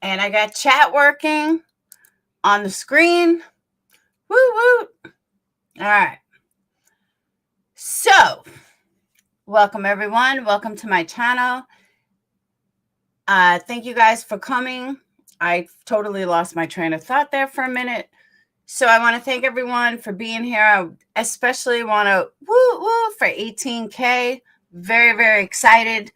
And I got chat working on the screen. Woo woo. All right. So, welcome everyone. Welcome to my channel. Thank you guys for coming. I totally lost my train of thought there for a minute. So I want to thank everyone for being here. I especially want to woo woo for 18K. Very, very excited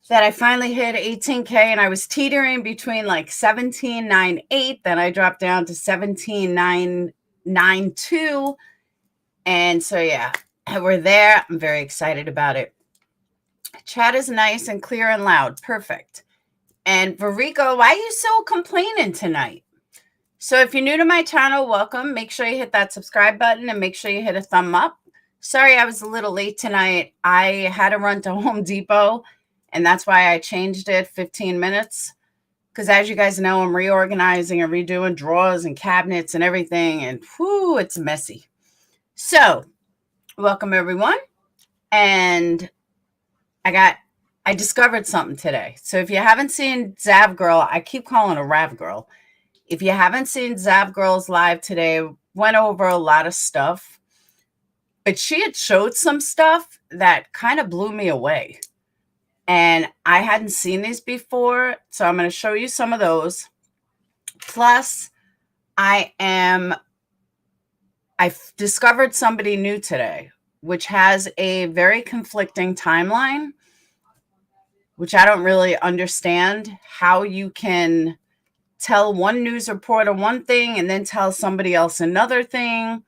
that I finally hit 18K, and I was teetering between like 17,998. Then I dropped down to 17,992. And so, yeah, we're there. I'm very excited about it. Chat is nice and clear and loud. Perfect. And Verico, why are you so complaining tonight? So if you're new to my channel, welcome. Make sure you hit that subscribe button and make sure you hit a thumb up. Sorry, I was a little late tonight. I had to run to Home Depot, and that's why I changed it 15 minutes. Because as you guys know, I'm reorganizing and redoing drawers and cabinets and everything, and whew, it's messy. So welcome everyone. And I discovered something today. So if you haven't seen Zav Girl, I keep calling her Rav Girl. If you haven't seen Zav Girl's live today, went over a lot of stuff, but she had showed some stuff that kind of blew me away. And I hadn't seen these before, so I'm going to show you some of those. Plus, I've discovered somebody new today, which has a very conflicting timeline, which I don't really understand how you can tell one news reporter one thing and then tell somebody else another thing.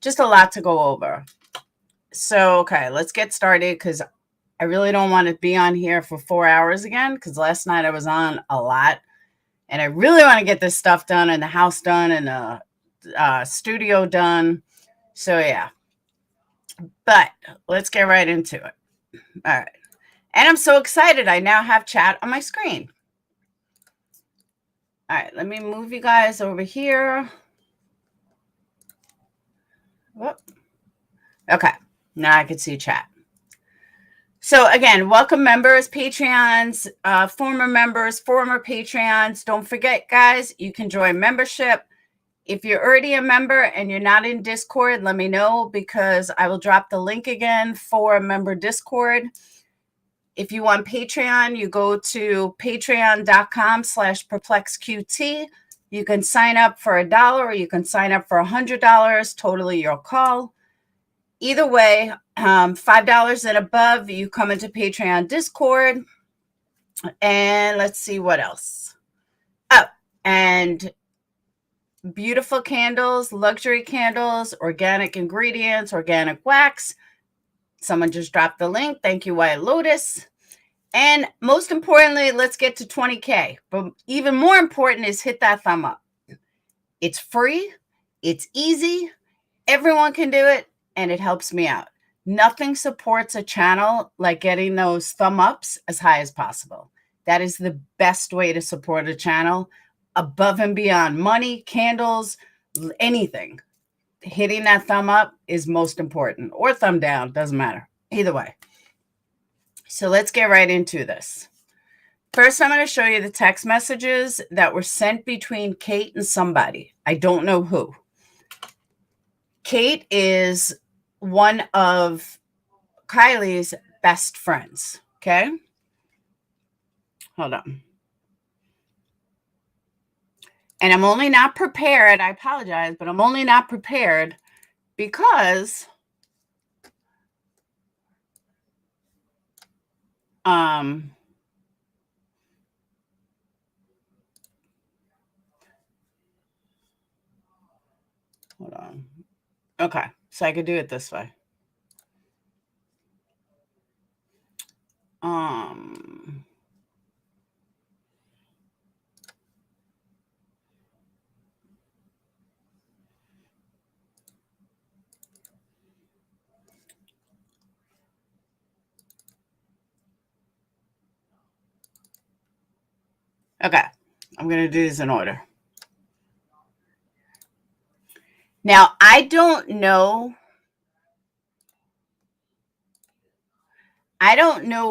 Just a lot to go over. So, okay, let's get started because I really don't want to be on here for 4 hours again, because last night I was on a lot. And I really want to get this stuff done and the house done and the studio done. So, yeah. But let's get right into it. All right. And I'm so excited. I now have chat on my screen. All right. Let me move you guys over here. Whoop. Okay. Now I can see chat. So again, welcome members, Patreons, former members, former Patreons. Don't forget, guys, you can join membership. If you're already a member and you're not in Discord, let me know, because I will drop the link again for member Discord. If you want Patreon, you go to patreon.com/PURPLEXEDQT. You can sign up for $1 or you can sign up for $100, totally your call. Either way, $5 and above, you come into Patreon Discord. And let's see what else. Oh, and beautiful candles, luxury candles, organic ingredients, organic wax. Someone just dropped the link. Thank you, White Lotus. And most importantly, let's get to 20K. But even more important is hit that thumb up. It's free. It's easy. Everyone can do it. And it helps me out. Nothing supports a channel like getting those thumb ups as high as possible. That is the best way to support a channel, above and beyond money, candles, anything. Hitting that thumb up is most important, or thumb down, doesn't matter. Either way. So let's get right into this. First, I'm going to show you the text messages that were sent between Kate and somebody. I don't know who. Kate is one of Kiely's best friends, okay? Hold on. And I'm only not prepared. I apologize, but I'm only not prepared because hold on. Okay, so I could do it this way. Okay, I'm going to do this in order. Now, I don't know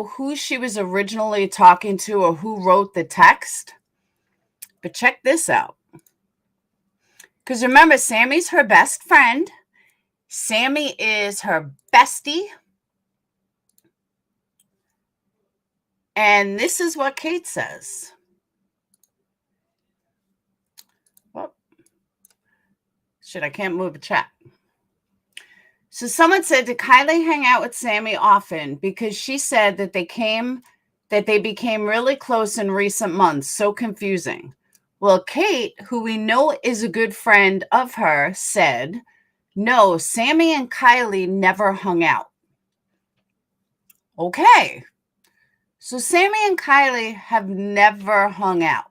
who she was originally talking to or who wrote the text. But check this out. Because remember, Sammy's her best friend. Sammy is her bestie. And this is what Kate says. Well, shit, I can't move a chat. So someone said, did Kiely hang out with Sammy often? Because she said that they became really close in recent months. So confusing. Well, Kate, who we know is a good friend of her, said, no, Sammy and Kiely never hung out. Okay. So Sammy and Kiely have never hung out.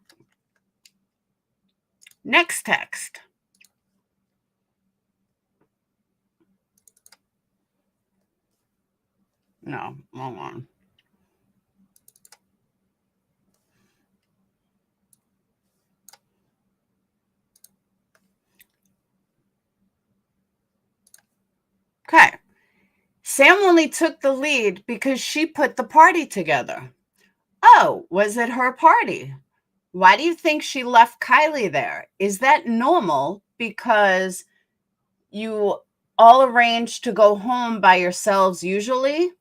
Next text. No, wrong one. Okay. Sam only took the lead because she put the party together. Oh, was it her party? Why do you think she left Kiely there? Is that normal because you all arranged to go home by yourselves usually?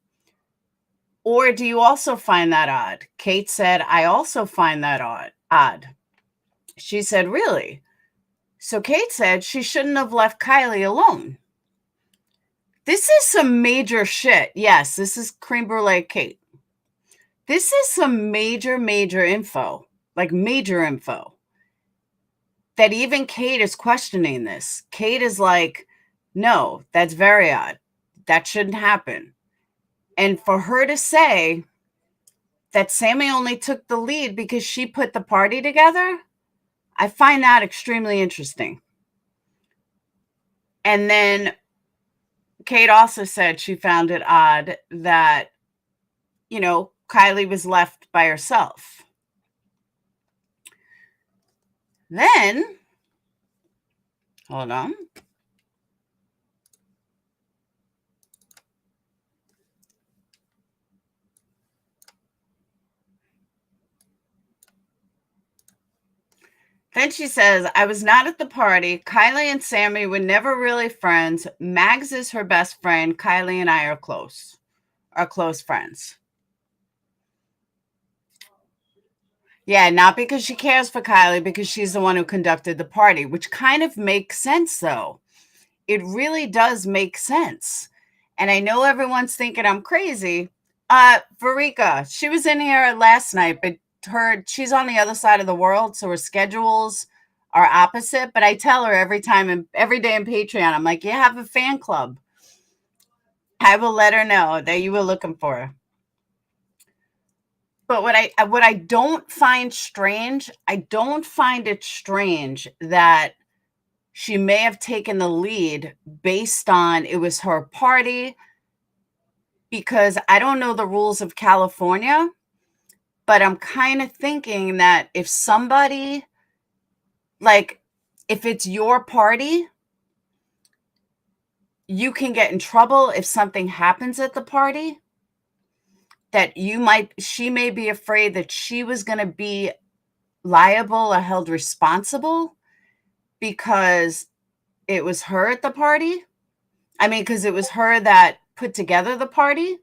Or do you also find that odd? Kate said, I also find that odd. She said, really? So Kate said she shouldn't have left Kiely alone. This is some major shit. Yes, this is Cream Brulee Kate. This is some major info, like major info, that even Kate is questioning this. Kate is like, no, that's very odd. That shouldn't happen. And for her to say that Sammy only took the lead because she put the party together, I find that extremely interesting. And then Kate also said she found it odd that, Kiely was left by herself. Then, hold on. Then she says, I was not at the party. Kiely and Sammy were never really friends. Mags is her best friend. Kiely and I are close friends. Yeah, not because she cares for Kiely, because she's the one who conducted the party, which kind of makes sense, though. It really does make sense. And I know everyone's thinking I'm crazy. Verika, she was in here last night, but she's on the other side of the world, so her schedules are opposite. But I tell her every day in Patreon, I'm like, you have a fan club. I will let her know that you were looking for her. But what I don't find strange, I don't find it strange that she may have taken the lead based on it was her party, because I don't know the rules of California, but I'm kind of thinking that if somebody, like, if it's your party, you can get in trouble if something happens at the party. That she may be afraid that she was going to be liable or held responsible because it was her at the party. I mean, because it was her that put together the party.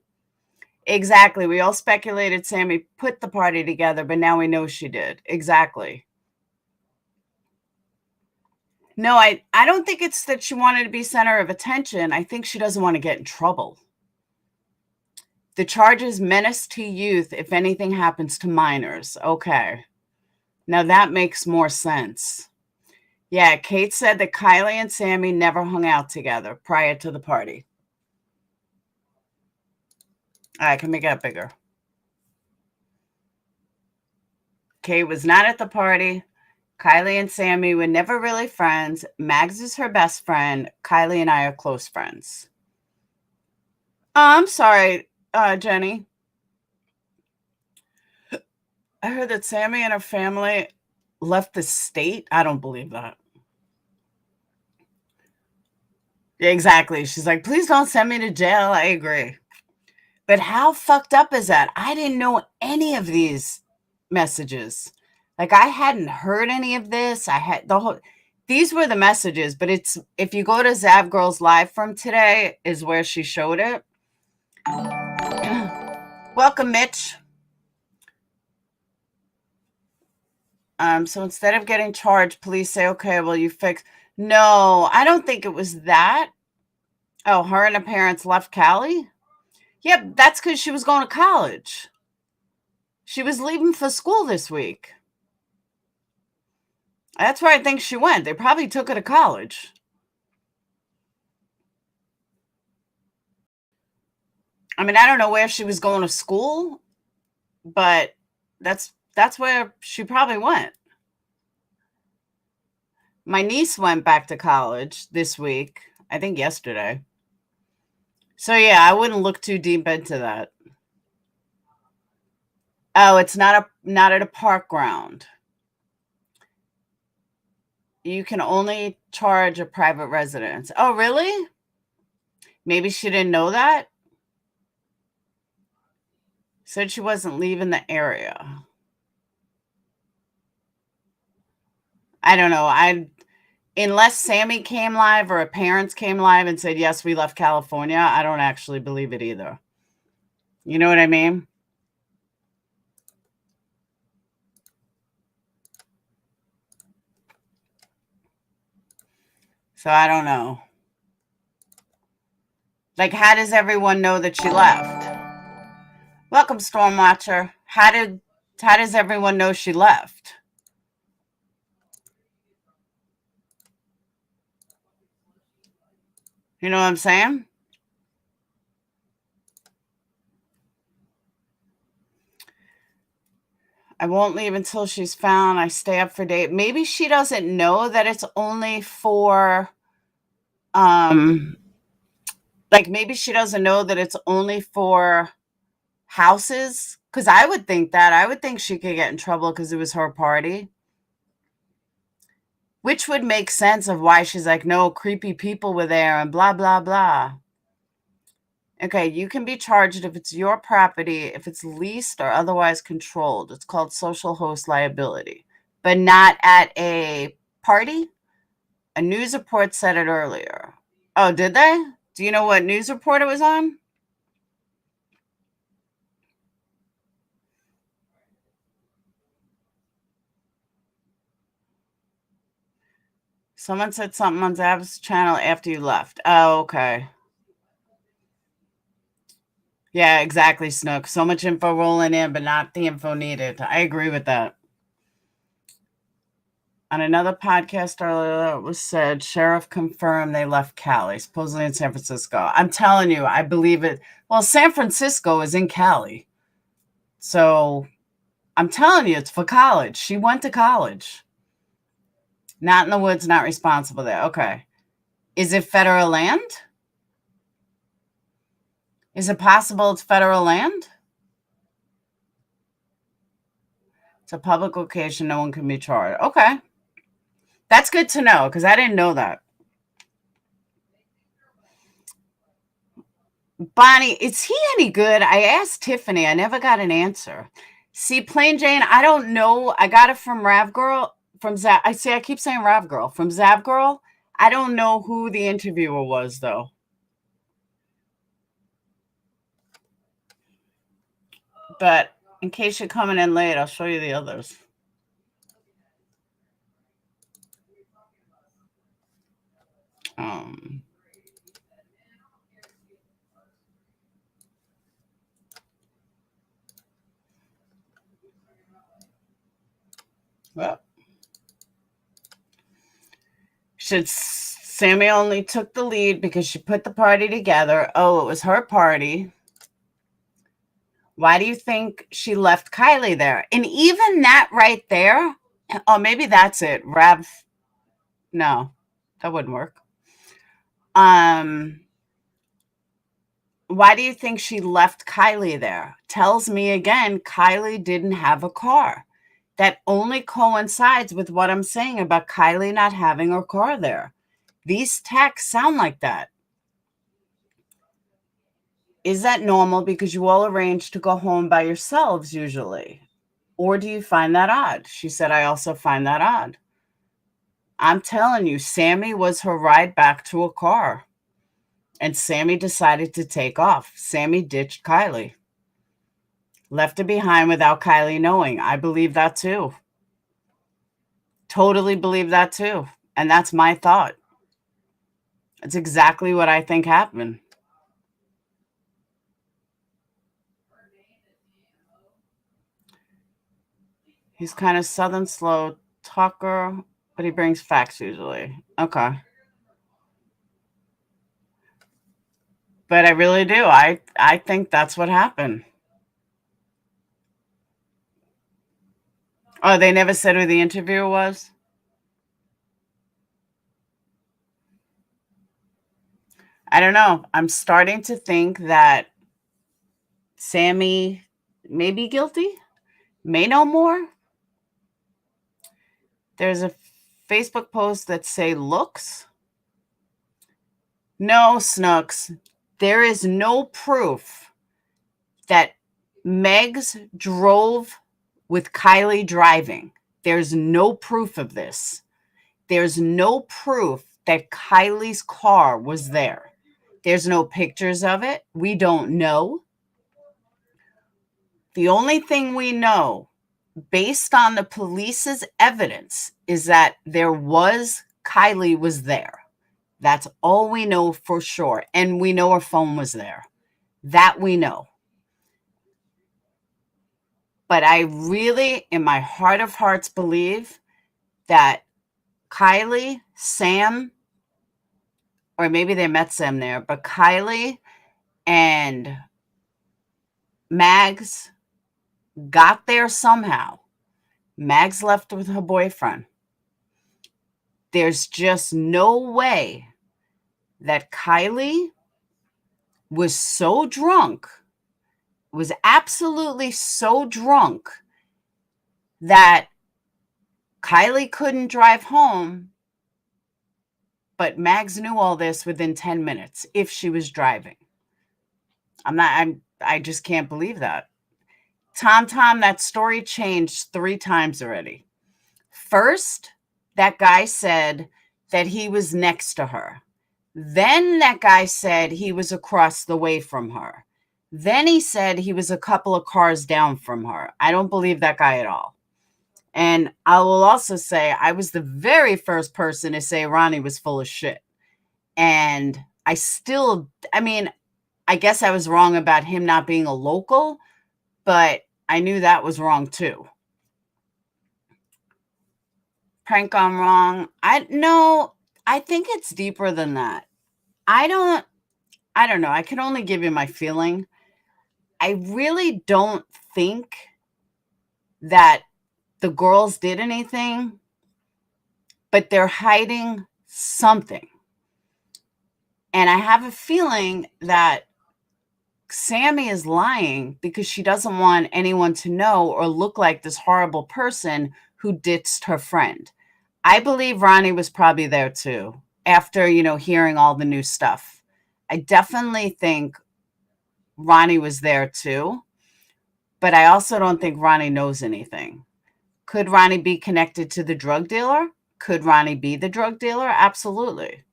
Exactly. We all speculated Sammy put the party together, but now we know she did. Exactly. No, I don't think it's that she wanted to be center of attention. I think she doesn't want to get in trouble. The charge is menace to youth if anything happens to minors. Okay. Now that makes more sense. Yeah, Kate said that Kiely and Sammy never hung out together prior to the party. All right, can make it bigger. Kate was not at the party. Kiely and Sammy were never really friends. Mags is her best friend. Kiely and I are close friends. I'm sorry, Jenny. I heard that Sammy and her family left the state. I don't believe that. Exactly. She's like, please don't send me to jail. I agree. But how fucked up is that? I didn't know any of these messages. Like, I hadn't heard any of this. I had the whole, these were the messages, but it's, if you go to Zav Girl's live from today is where she showed it. Welcome, Mitch. So instead of getting charged, police say, okay, well, you fix. No, I don't think it was that. Oh, her and her parents left Cali? Yep, that's because she was going to college. She was leaving for school this week. That's where I think she went. They probably took her to college. I mean, I don't know where she was going to school, but that's where she probably went. My niece went back to college this week, I think yesterday. So yeah, I wouldn't look too deep into that. Oh, it's not at a park ground. You can only charge a private residence. Oh, really? Maybe she didn't know that. Said she wasn't leaving the area. I don't know. Unless Sammy came live or her parents came live and said, yes, we left California, I don't actually believe it either. You know what I mean? So I don't know. Like, how does everyone know that she left? Welcome, Stormwatcher. How does everyone know she left? You know what I'm saying? I won't leave until she's found. I stay up for days. Maybe she doesn't know that it's only for, like, maybe she doesn't know that it's only for houses. Because I would think that. I would think she could get in trouble because it was her party. Which would make sense of why she's like, no, creepy people were there and blah, blah, blah. Okay, you can be charged if it's your property, if it's leased or otherwise controlled. It's called social host liability, but not at a party. A news report said it earlier. Oh, did they? Do you know what news report it was on? Someone said something on Zav's channel after you left. Oh, okay. Yeah, exactly, Snook. So much info rolling in, but not the info needed. I agree with that. On another podcast earlier, it was said sheriff confirmed they left Cali, supposedly in San Francisco. I'm telling you, I believe it. Well, San Francisco is in Cali. So I'm telling you, it's for college. She went to college. Not in the woods, not responsible there. Okay. Is it federal land? Is it possible it's federal land? It's a public location. No one can be charged. Okay. That's good to know because I didn't know that. Bonnie, is he any good? I asked Tiffany. I never got an answer. See, Plain Jane, I don't know. I got it from Rav Girl, from Zav. I keep saying Rav Girl, from Zav Girl. I don't know who the interviewer was, though. But in case you're coming in late, I'll show you the others. Well, Sammy only took the lead because she put the party together. Oh, it was her party. Why do you think she left Kiely there? And even that right there, oh, maybe that's it. Rav, no, that wouldn't work. Why do you think she left Kiely there? Tells me again, Kiely didn't have a car. That only coincides with what I'm saying about Kiely not having her car there. These texts sound like that. Is that normal? Because you all arrange to go home by yourselves usually. Or do you find that odd? She said, I also find that odd. I'm telling you, Sammy was her ride back to a car. And Sammy decided to take off. Sammy ditched Kiely. Left her behind without Kiely knowing. I believe that too. Totally believe that too. And that's my thought. It's exactly what I think happened. He's kind of southern slow talker, but he brings facts usually. Okay. But I really do. I think that's what happened. Oh, they never said who the interviewer was? I don't know. I'm starting to think that Sammy may be guilty, may know more. There's a Facebook post that say looks. No, Snooks. There is no proof that Megs drove with Kiely driving. There's no proof of this. There's no proof that Kiely's car was there. There's no pictures of it. We don't know. The only thing we know, based on the police's evidence, is that Kiely was there. That's all we know for sure. And we know her phone was there. That we know. But I really, in my heart of hearts, believe that Kiely, Sam, or maybe they met Sam there, but Kiely and Mags got there somehow. Mags left with her boyfriend. There's just no way that Kiely was so drunk, was absolutely so drunk that Kiely couldn't drive home, but Mags knew all this within 10 minutes if she was driving. I just can't believe that. Tom, that story changed 3 times already. First, that guy said that he was next to her. Then that guy said he was across the way from her. Then he said he was a couple of cars down from her. I don't believe that guy at all. And I will also say I was the very first person to say Ronnie was full of shit. And I guess I was wrong about him not being a local, but I knew that was wrong too. Prank gone wrong. I think it's deeper than that. I don't know. I can only give you my feeling. I really don't think that the girls did anything, but they're hiding something. And I have a feeling that Sammy is lying because she doesn't want anyone to know or look like this horrible person who ditched her friend. I believe Ronnie was probably there too after, hearing all the new stuff. I definitely think Ronnie was there too, but I also don't think Ronnie knows anything. Could Ronnie be connected to the drug dealer? Could Ronnie be the drug dealer? Absolutely.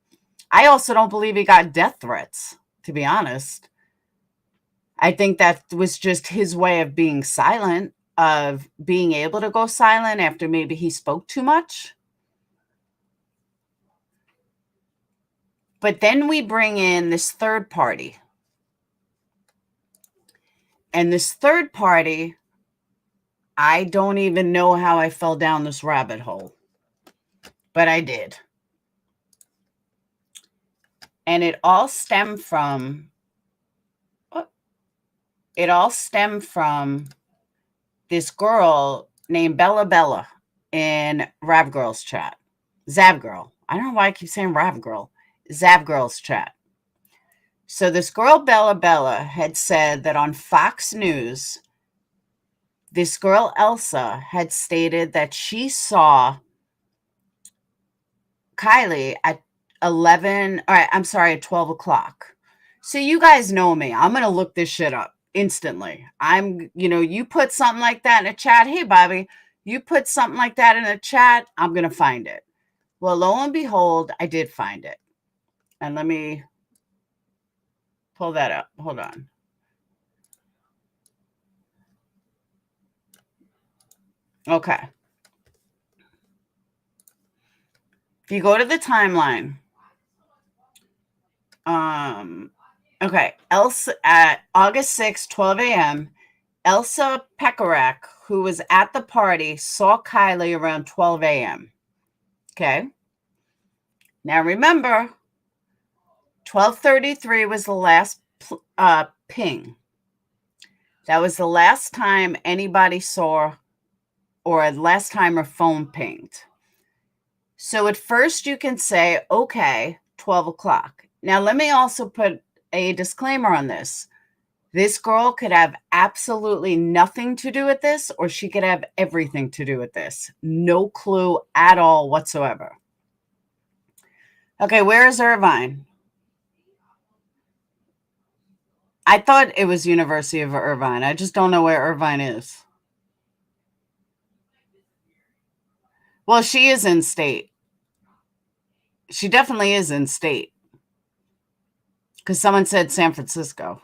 I also don't believe he got death threats, to be honest. I think that was just his way of being silent, of being able to go silent after maybe he spoke too much. But then we bring in this third party. And this third party, I don't even know how I fell down this rabbit hole, but I did. And it all stemmed from this girl named Bella in Rav Girl's chat. Zav Girl. I don't know why I keep saying Rav Girl. Zav Girl's chat. So this girl, Bella, had said that on Fox News, this girl, Elsa, had stated that she saw Kiely at 12 o'clock. So you guys know me. I'm going to look this shit up. instantly. You put something like that in a chat. Hey, Bobby, you put something like that in a chat. I'm going to find it. Well, lo and behold, I did find it. And let me pull that up. Hold on. Okay. If you go to the timeline, okay, Elsa at August 6, 12 a.m., Elsa Pakerek, who was at the party, saw Kiely around 12 a.m. Okay. Now remember, 12:33 was the last ping. That was the last time anybody saw, or last time her phone pinged. So at first you can say, okay, 12 o'clock. Now let me also put a disclaimer on this. This girl could have absolutely nothing to do with this, or she could have everything to do with this. No clue at all whatsoever. Okay, where is Irvine? I thought it was University of Irvine. I just don't know where Irvine is. Well, she is in state. She definitely is in state. Because someone said San Francisco.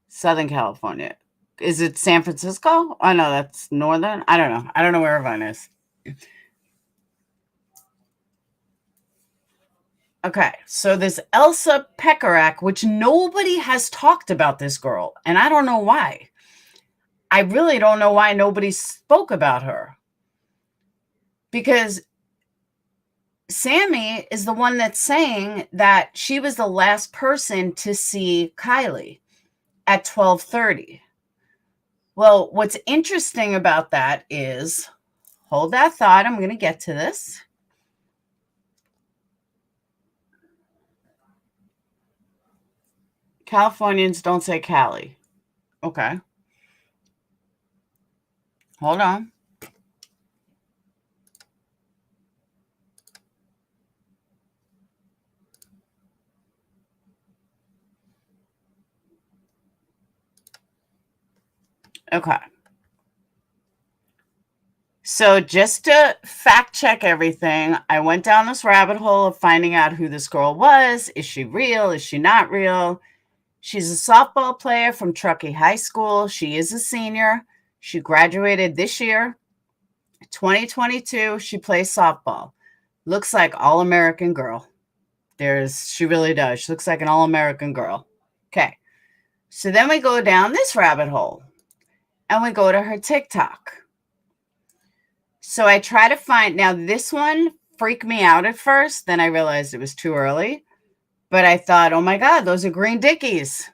Southern California. Is it San Francisco? Oh, no, that's northern. I don't know. I don't know where Irvine is. Okay, so this Elsa Pakerek, which nobody has talked about this girl, and I don't know why. I really don't know why nobody spoke about her. Because Sammy is the one that's saying that she was the last person to see Kiely at 12:30. Well, what's interesting about that is, hold that thought, I'm going to get to this. Californians don't say Cali. Okay. Hold on. Okay. So just to fact check everything, I went down this rabbit hole of finding out who this girl was. Is she real? Is she not real? She's a softball player from Truckee High School. She is a senior. She graduated this year, 2022. She plays softball. Looks like all-American girl. She really does. She looks like an all-American girl. Okay. So then we go down this rabbit hole and we go to her TikTok. So I try to find, now this one freaked me out at first. Then I realized it was too early. But I thought, oh my God, those are green dickies.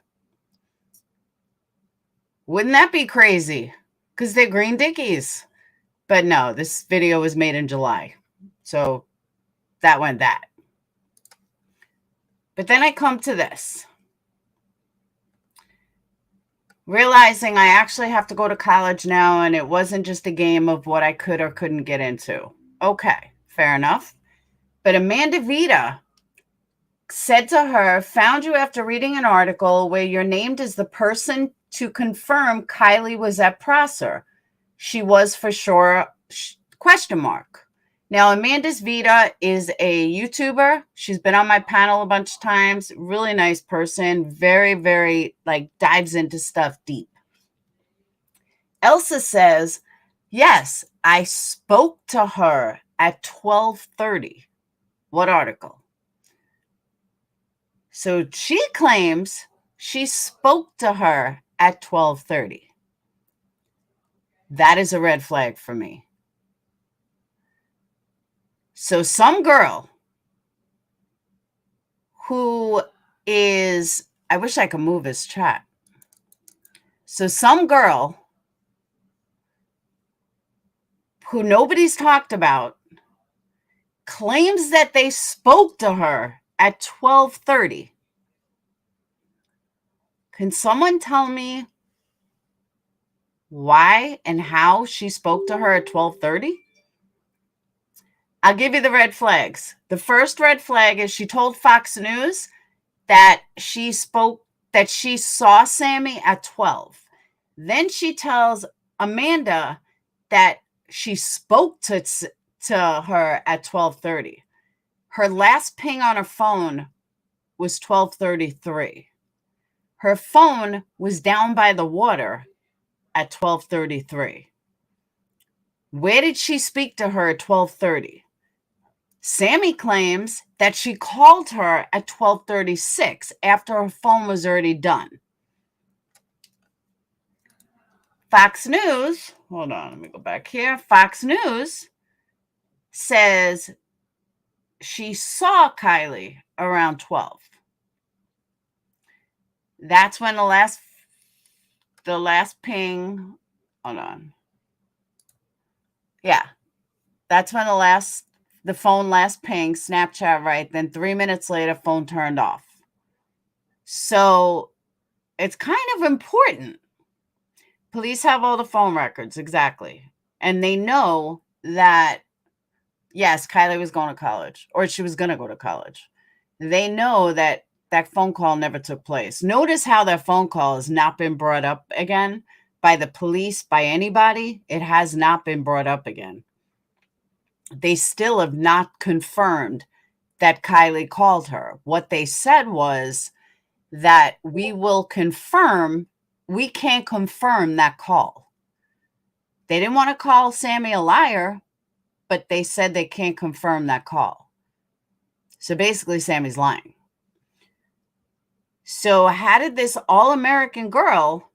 Wouldn't that be crazy? Because they're green dickies. But no, this video was made in July. So that went that. But then I come to this. Realizing I actually have to go to college now, and it wasn't just a game of what I could or couldn't get into. Okay, fair enough. But Amanda Vita said to her, found you after reading an article where you're named as the person to confirm Kiely was at Prosser. She was for sure, ? Now, Amanda's Vita is a YouTuber. She's been on my panel a bunch of times. Really nice person. Very, very, dives into stuff deep. Elsa says, yes, I spoke to her at 12:30. What article? So she claims she spoke to her at 12:30. That is a red flag for me. So some girl who is, I wish I could move his chat. So some girl who nobody's talked about claims that they spoke to her at 12:30. Can someone tell me why and how she spoke to her at 12:30? I'll give you the red flags. The first red flag is she told Fox News that she spoke that she saw Sammy at 12. Then she tells Amanda that she spoke to her at 12:30. Her last ping on her phone was 12:33. Her phone was down by the water at 12:33. Where did she speak to her at 12:30? Sammy claims that she called her at 12:36 after her phone was already done. Fox News, hold on, let me go back here. Fox News says she saw Kiely around 12. That's when the last ping, hold on. Yeah, that's when the phone last ping, Snapchat, right? Then 3 minutes later, phone turned off. So it's kind of important. Police have all the phone records, exactly. And they know that, yes, Kiely was going to college, or she was going to go to college. They know that that phone call never took place. Notice how that phone call has not been brought up again by the police, by anybody. It has not been brought up again. They still have not confirmed that Kiely called her. What they said was that we can't confirm that call. They didn't want to call Sammy a liar, but they said they can't confirm that call. So basically, Sammy's lying. So how did this all-American girl,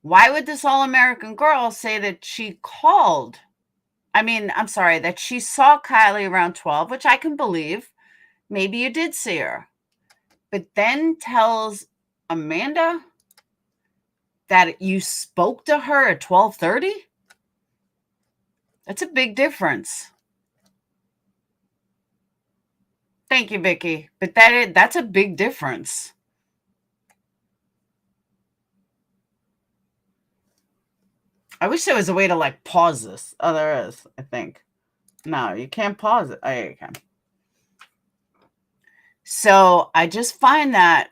why would this all-American girl say that she called? That she saw Kiely around 12, which I can believe. Maybe you did see her. But then tells Amanda that you spoke to her at 12:30? That's a big difference. Thank you, Vicky. But that's a big difference. I wish there was a way to pause this. Oh, there is, I think. No, you can't pause it. Oh, yeah, you can. So I just find that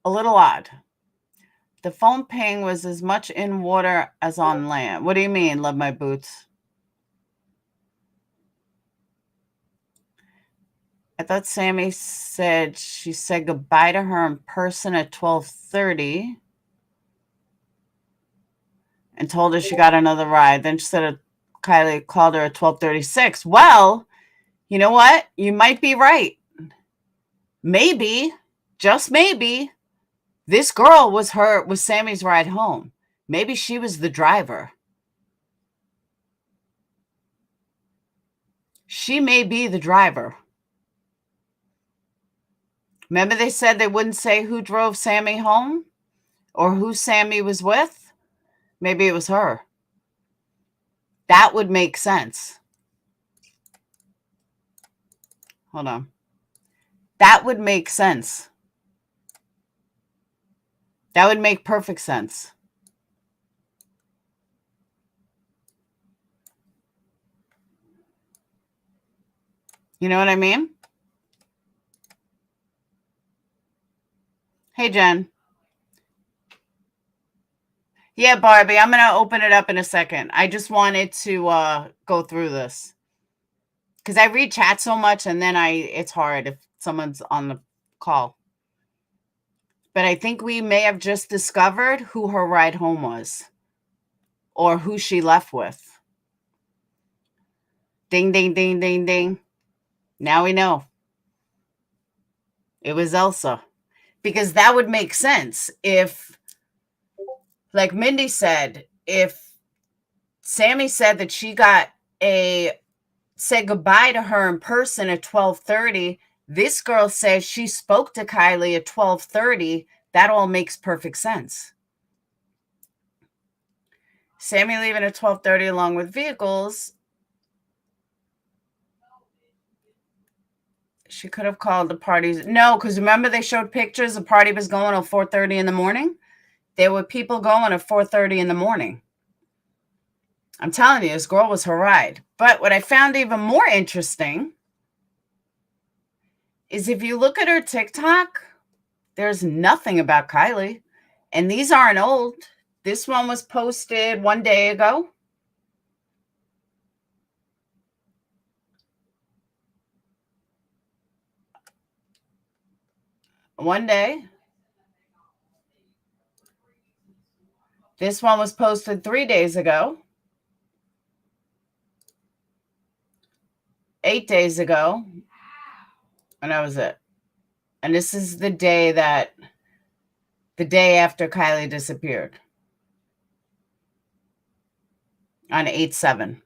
a little odd. The phone ping was as much in water as on land. What do you mean, love my boots? I thought Sammy said she said goodbye to her in person at 12:30 and told her she got another ride. Then she said Kiely called her at 12:36. Well, you know what? You might be right. Maybe, just maybe, this girl was Sammy's ride home. Maybe she was the driver. She may be the driver. Remember they said they wouldn't say who drove Sammy home or who Sammy was with? Maybe it was her. That would make sense. Hold on. That would make sense. That would make perfect sense. You know what I mean? Hey, Jen. Yeah, Barbie, I'm going to open it up in a second. I just wanted to go through this. Because I read chat so much, and then it's hard if someone's on the call. But I think we may have just discovered who her ride home was or who she left with. Ding, ding, ding, ding, ding. Now we know. It was Elsa. Because that would make sense if, like Mindy said, if Sammy said that she said goodbye to her in person at 12:30, this girl says she spoke to Kiely at 12:30. That all makes perfect sense. Sammy leaving at 12:30 along with vehicles. She could have called the parties. No, because remember they showed pictures. The party was going at 4:30 in the morning. There were people going at 4:30 in the morning. I'm telling you, this girl was her ride. But what I found even more interesting is if you look at her TikTok, There's nothing about Kiely. And these aren't old. This one was posted 1 day ago. One day. This one was posted 3 days ago. 8 days ago. And that was it. And this is the day after Kiely disappeared. On 8/7.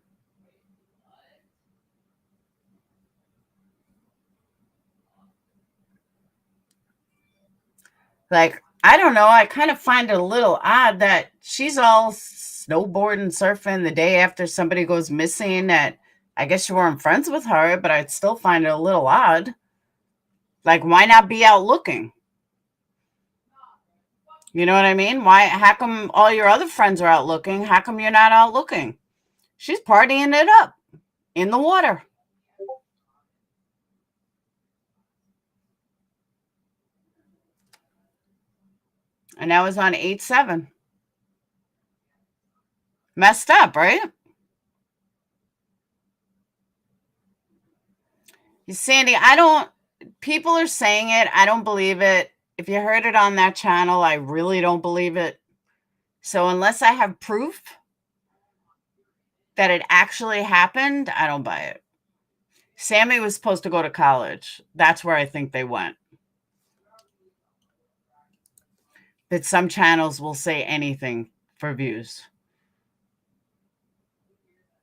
Like, I don't know. I kind of find it a little odd that she's all snowboarding, surfing the day after somebody goes missing. That I guess you weren't friends with her, but I'd still find it a little odd. Like, why not be out looking? You know what I mean? How come all your other friends are out looking? How come you're not out looking? She's partying it up in the water. And that was on 8/7. Messed up, right? Sandy, people are saying it. I don't believe it. If you heard it on that channel, I really don't believe it. So unless I have proof that it actually happened, I don't buy it. Sammy was supposed to go to college. That's where I think they went. But some channels will say anything for views.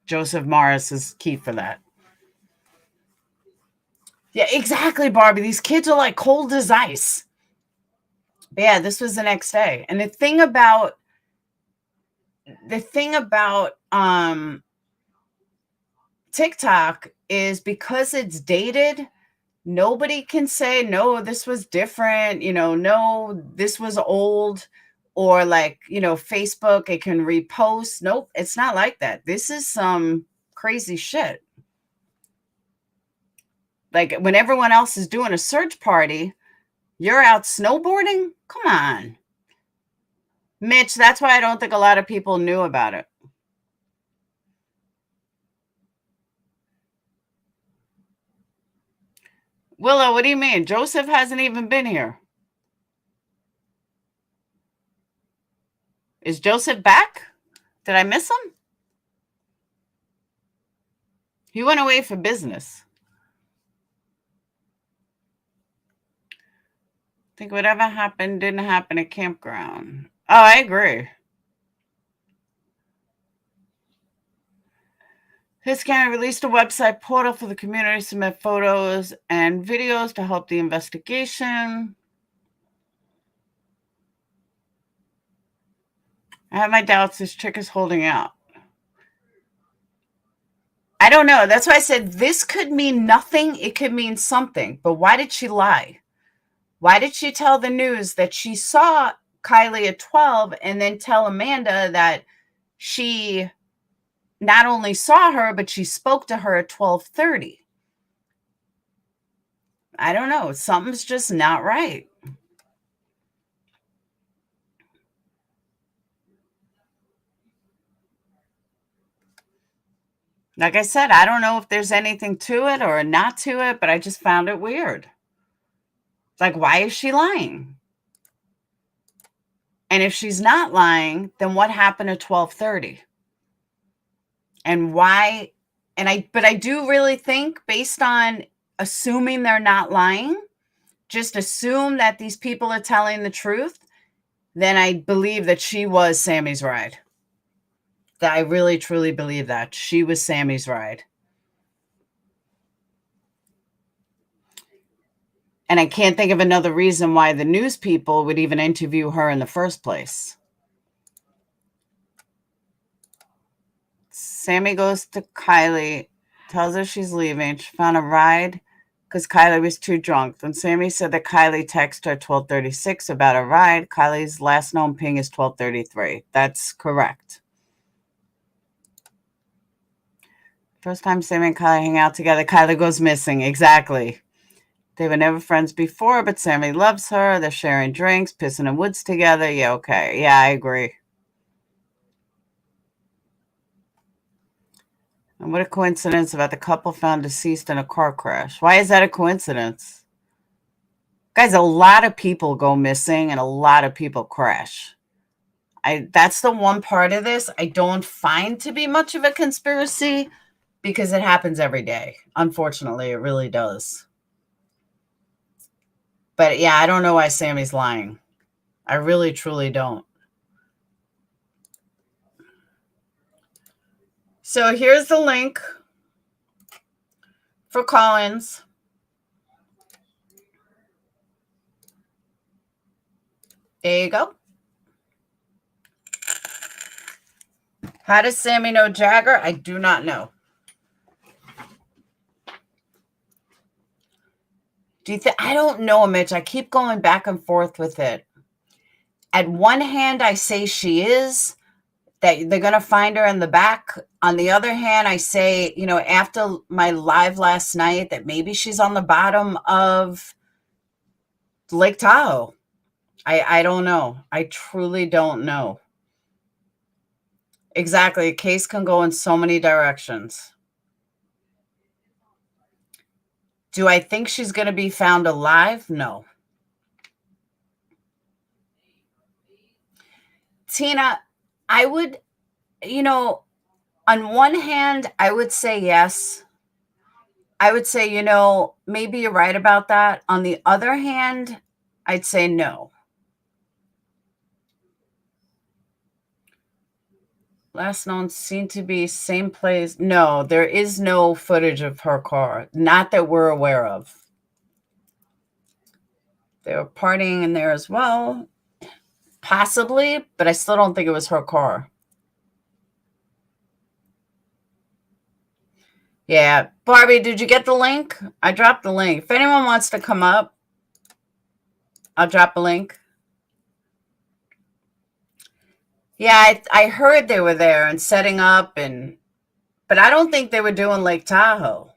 Joseph Morris is key for that. Yeah, exactly, Barbie. These kids are like cold as ice. But yeah, this was the next day. And the thing about TikTok is because it's dated, nobody can say, no, this was different, no, this was old, or like, Facebook, it can repost. Nope, it's not like that. This is some crazy shit. Like, when everyone else is doing a search party, you're out snowboarding? Come on. Mitch, that's why I don't think a lot of people knew about it. Willow, what do you mean? Joseph hasn't even been here. Is Joseph back? Did I miss him? He went away for business. I think whatever happened didn't happen at campground. Oh, I agree. His county released a website portal for the community to submit photos and videos to help the investigation. I have my doubts this chick is holding out. I don't know. That's why I said this could mean nothing. It could mean something. But why did she lie? Why did she tell the news that she saw Kiely at 12 and then tell Amanda that she not only saw her, but she spoke to her at 12:30? I don't know. Something's just not right. Like I said, I don't know if there's anything to it or not to it, but I just found it weird. Like, why is she lying? And if she's not lying, then what happened at 12:30? And why? But I do really think, based on assuming they're not lying, just assume that these people are telling the truth, then I believe that she was Sammy's ride. That I really, truly believe that she was Sammy's ride. And I can't think of another reason why the news people would even interview her in the first place. Sammy goes to Kiely, tells her she's leaving. She found a ride because Kiely was too drunk. Then Sammy said that Kiely texted her 12:36 about a ride. Kylie's last known ping is 12:33. That's correct. First time Sammy and Kiely hang out together, Kiely goes missing. Exactly. They were never friends before, but Sammy loves her. They're sharing drinks, pissing in woods together. Yeah, okay. Yeah, I agree. And what a coincidence about the couple found deceased in a car crash. Why is that a coincidence? Guys, a lot of people go missing and a lot of people crash. That's the one part of this I don't find to be much of a conspiracy because it happens every day. Unfortunately, it really does. But yeah, I don't know why Sammy's lying. I really, truly don't. So here's the link for Collins. There you go. How does Sammy know Jagger? I do not know. Do you think? I don't know, Mitch. I keep going back and forth with it. At one hand, I say she is, that they're going to find her in the back. On the other hand, I say, after my live last night, that maybe she's on the bottom of Lake Tahoe. I don't know. I truly don't know. Exactly. A case can go in so many directions. Do I think she's going to be found alive? No. Tina, I would, on one hand, I would say yes. I would say, maybe you're right about that. On the other hand, I'd say no. Last known seen to be same place. No, there is no footage of her car. Not that we're aware of. They were partying in there as well. Possibly, but I still don't think it was her car. Yeah. Barbie, did you get the link? I dropped the link. If anyone wants to come up, I'll drop a link. Yeah, I heard they were there and setting up, but I don't think they were doing Lake Tahoe.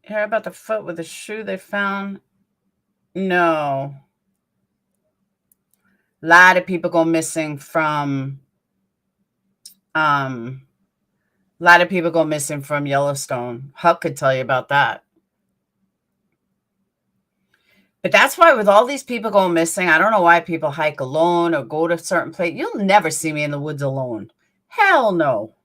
Hear about the foot with the shoe they found? No. A lot of people go missing from a lot of people go missing from Yellowstone. Huck could tell you about that. But that's why with all these people going missing, I don't know why people hike alone or go to a certain place. You'll never see me in the woods alone. Hell no.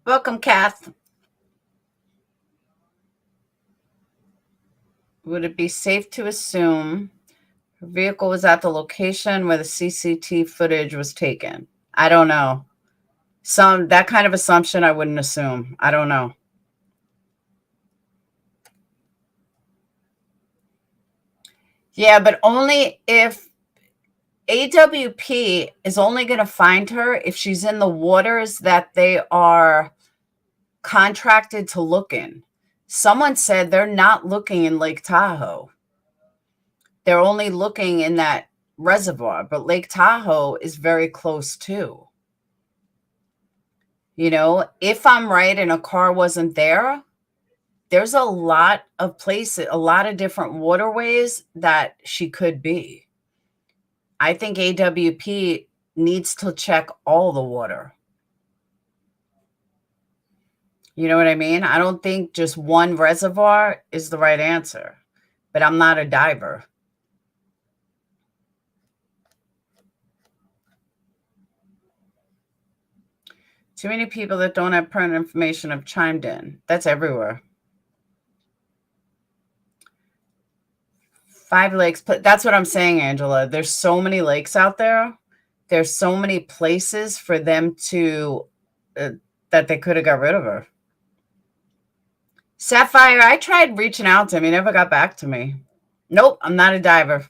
Welcome, Kath. Would it be safe to assume her vehicle was at the location where the CCTV footage was taken? I don't know. That kind of assumption I wouldn't assume. I don't know. Yeah, but only if AWP is only going to find her if she's in the waters that they are contracted to look in. Someone said they're not looking in Lake Tahoe. They're only looking in that reservoir, but Lake Tahoe is very close too. If I'm right and a car wasn't there, there's a lot of places, a lot of different waterways that she could be. I think AWP needs to check all the water. You know what I mean? I don't think just one reservoir is the right answer, but I'm not a diver. Too many people that don't have pertinent information have chimed in. That's everywhere. 5 lakes. That's what I'm saying, Angela. There's so many lakes out there. There's so many places for them to that they could have got rid of her. Sapphire, I tried reaching out to him. He never got back to me. Nope, I'm not a diver.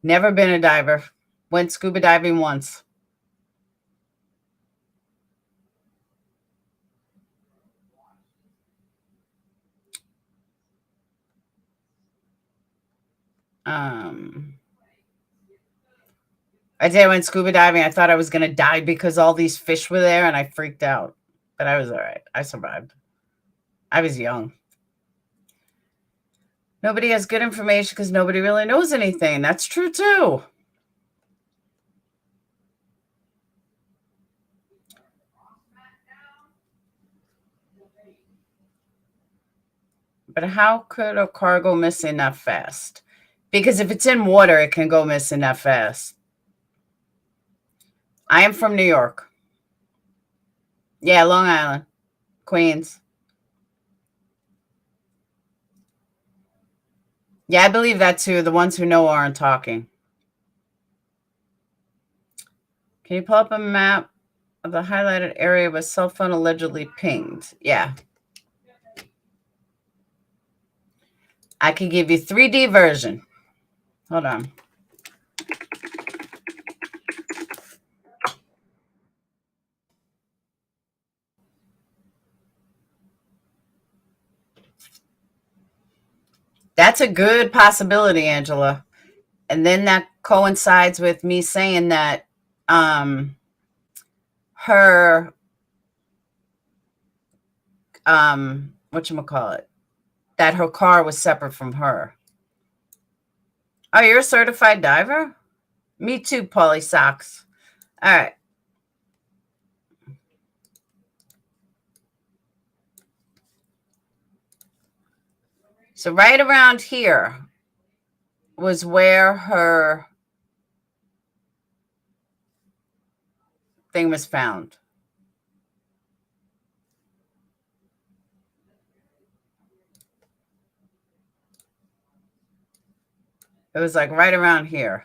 Never been a diver. Went scuba diving once. I did. I went scuba diving. I thought I was going to die because all these fish were there, and I freaked out. But I was all right. I survived. I was young. Nobody has good information because nobody really knows anything. That's true, too. But how could a car go missing that fast? Because if it's in water, it can go missing that fast. I am from New York. Yeah, Long Island, Queens. Yeah, I believe that too. The ones who know aren't talking. Can you pull up a map of the highlighted area where cell phone allegedly pinged? Yeah. I can give you 3D version. Hold on. That's a good possibility, Angela. And then that coincides with me saying that her whatchamacallit, that her car was separate from her. Oh, you're a certified diver? Me too, Polly Socks. All right. So right around here was where her thing was found. It was like right around here.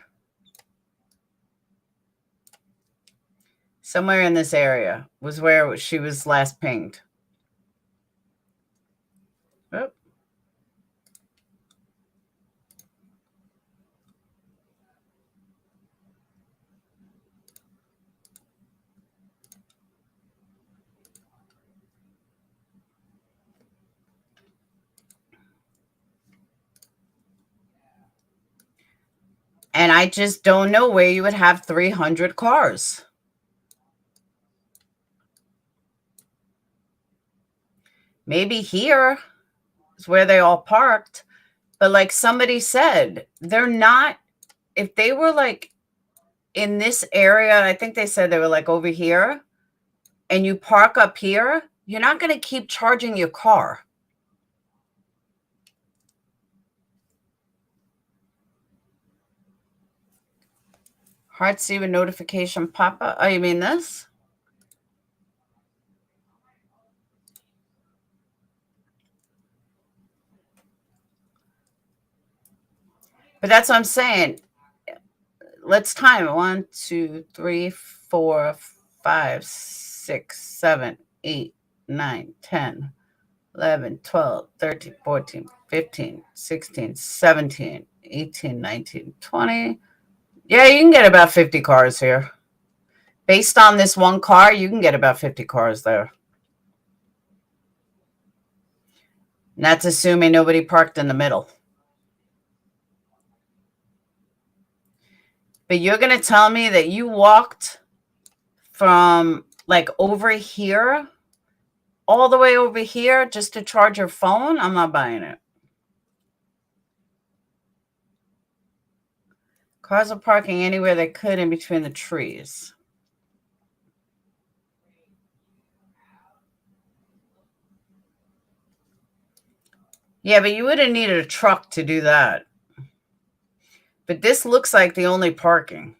Somewhere in this area was where she was last pinged. Oh. And I just don't know where you would have 300 cars. Maybe here is where they all parked. But like somebody said, they're not, if they were like in this area, I think they said they were like over here, and you park up here, you're not going to keep charging your car. Hard to see with notification pop up. Oh, you mean this? But that's what I'm saying. Let's time it. 1, 2, 3, 4, 5, 6, 7, 8, 9, 10, 11, 12, 13, 14, 15, 16, 17, 18, 19, 20. Yeah, you can get about 50 cars here. Based on this one car, you can get about 50 cars there. And that's assuming nobody parked in the middle. But you're going to tell me that you walked from like over here all the way over here just to charge your phone? I'm not buying it. Cars are parking anywhere they could in between the trees. Yeah, but you would have needed a truck to do that. But this looks like the only parking.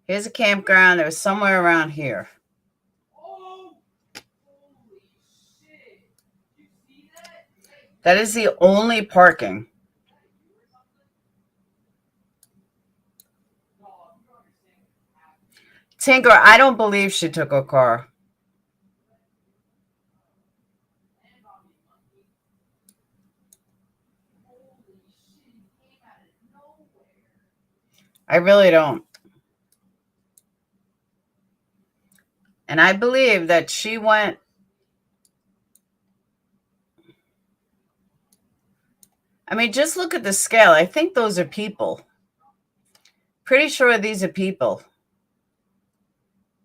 Here's a campground. It was somewhere around here. That is the only parking. Tinker, I don't believe she took a car. I really don't. And I believe that she went. I mean, just look at the scale. I think those are people. pretty sure these are people.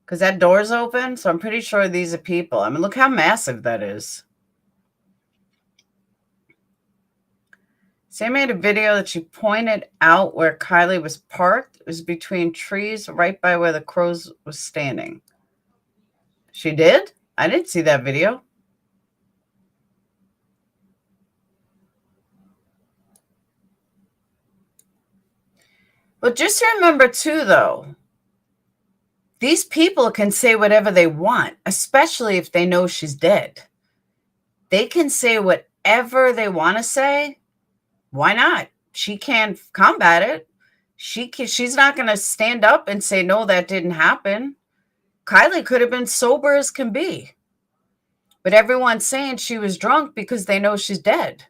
Because that door's open, so I'm pretty sure these are people. I mean, look how massive that is. Sam made a video that she pointed out where Kiely was parked. It was between trees right by where the crows was standing. She did? I didn't see that video. But just remember, too, though, these people can say whatever they want, especially if they know she's dead. They can say whatever they want to say. Why not? She can't combat it. She's not going to stand up and say, no, that didn't happen. Kiely could have been sober as can be. But everyone's saying she was drunk because they know she's dead.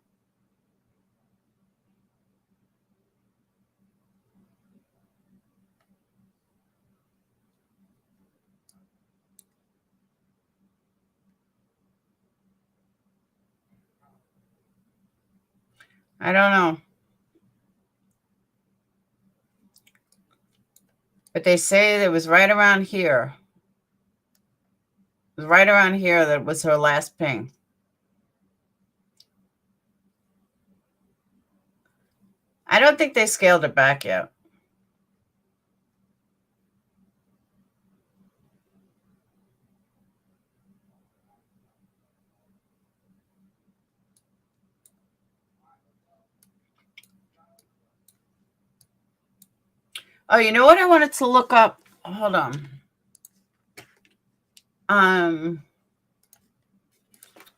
I don't know. But they say it was right around here. It was right around here that was her last ping. I don't think they scaled it back yet. Oh, you know what I wanted to look up? Hold on.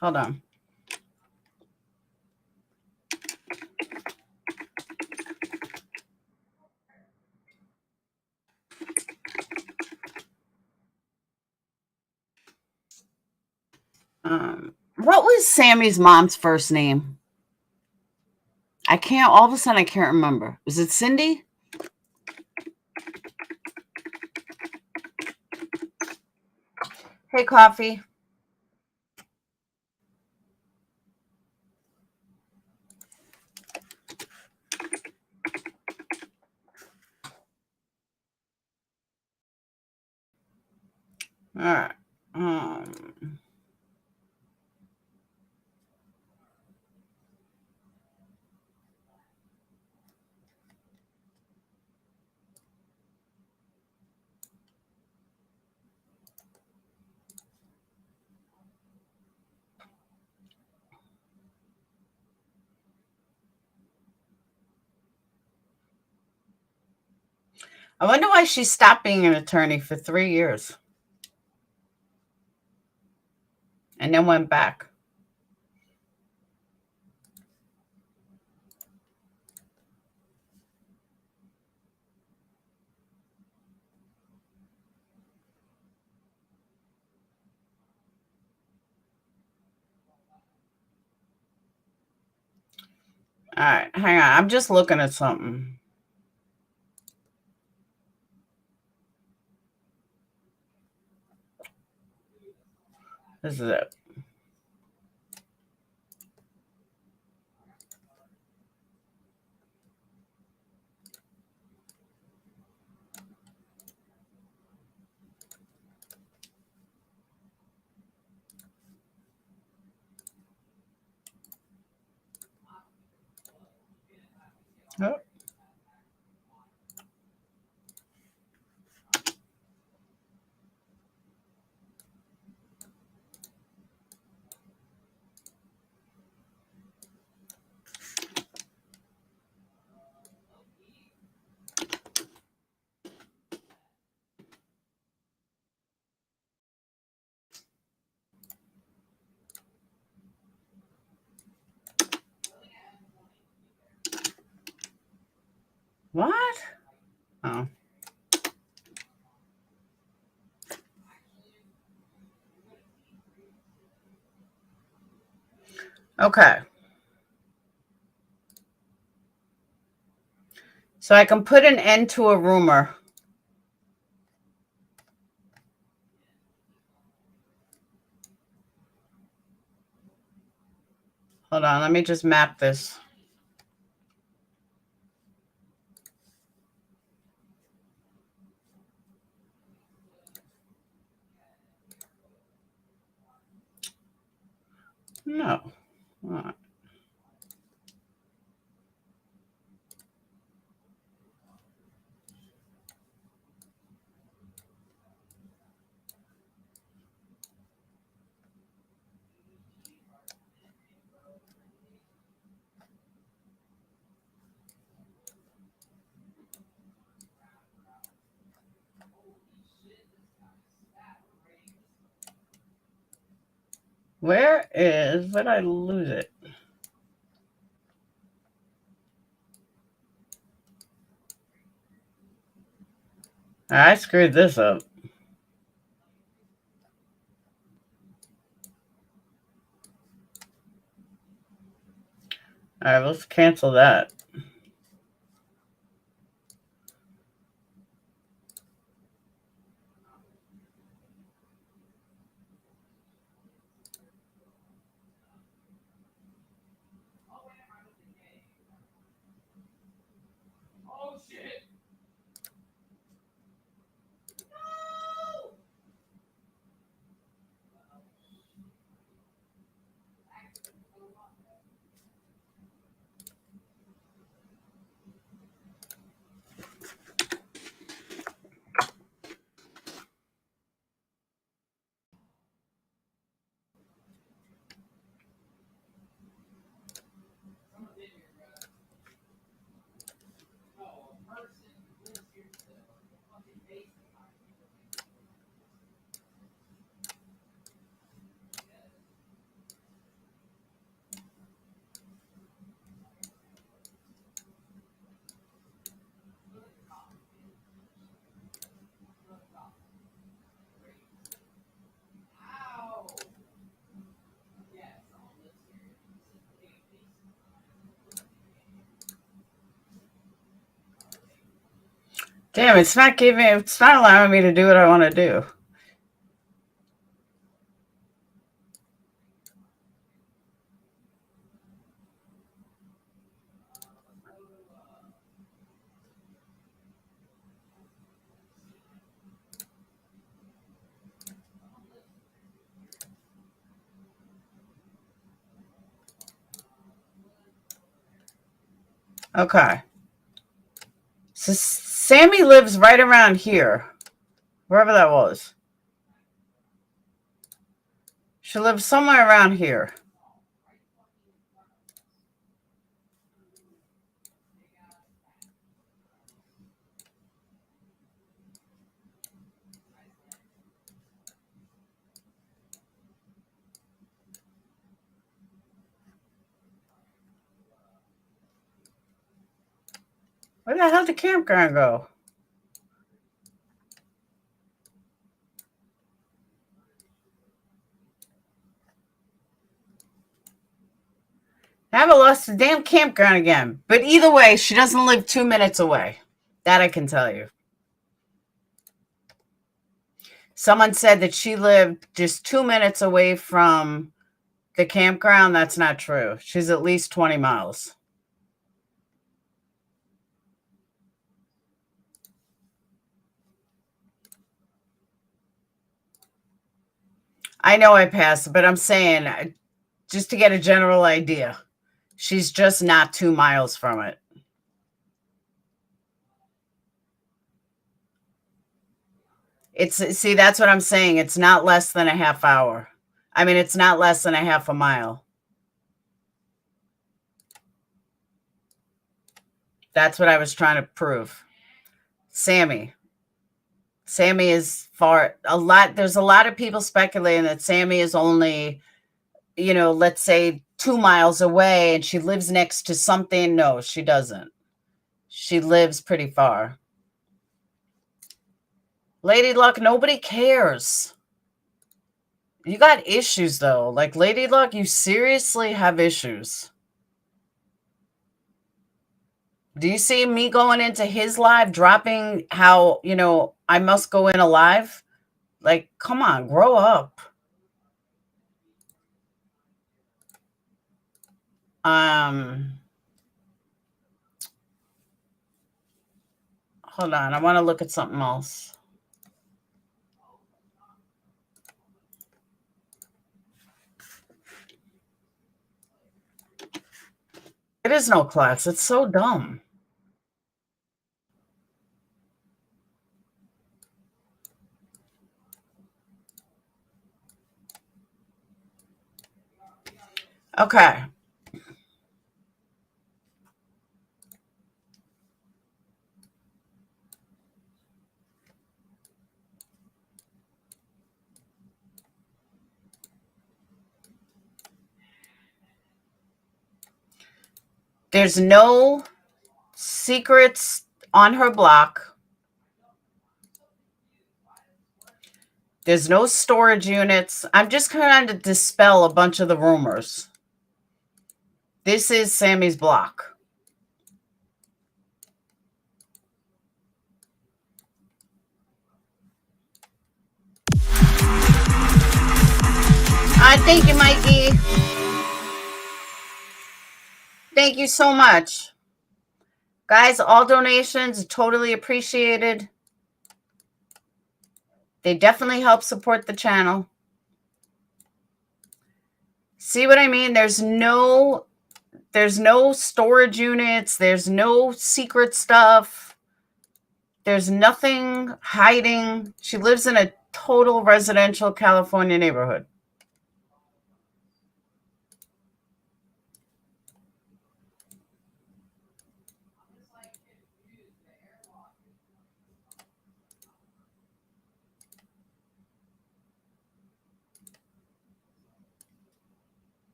Hold on. What was Sammy's mom's first name? I can't, all of a sudden, I can't remember. Was it Cindy? Hey, Coffee. All right. I wonder why she stopped being an attorney for 3 years and then went back. All right, hang on. I'm just looking at something. This is it. Oh. What? Oh. Okay. So I can put an end to a rumor. Hold on. Let me just map this. No. All right. Where is, where did I lose it? I screwed this up. All right, let's cancel that. Damn, it's not allowing me to do what I want to do. Okay. So Sammy lives right around here, wherever that was. She lives somewhere around here. Where the hell did the campground go? I haven't lost the damn campground again. But either way, she doesn't live 2 minutes away. That I can tell you. Someone said that she lived just 2 minutes away from the campground. That's not true. She's at least 20 miles. I know I passed, but I'm saying just to get a general idea. She's just not 2 miles from it. See, that's what I'm saying. It's not less than a half hour. I mean, it's not less than a half a mile. That's what I was trying to prove. Sammy is far a lot. There's a lot of people speculating that Sammy is only, let's say 2 miles away and she lives next to something. No, she doesn't. She lives pretty far. Lady Luck, nobody cares. You got issues though. Like Lady Luck, you seriously have issues. Do you see me going into his live, dropping how, I must go in alive? Like, come on, grow up. Hold on. I want to look at something else. It is no class. It's so dumb. Okay. There's no secrets on her block. There's no storage units. I'm just trying to dispel a bunch of the rumors. This is Sammy's block. Thank you, Mikey. Thank you so much. Guys, all donations totally appreciated. They definitely help support the channel. See what I mean? There's no storage units. There's no secret stuff. There's nothing hiding. She lives in a total residential California neighborhood.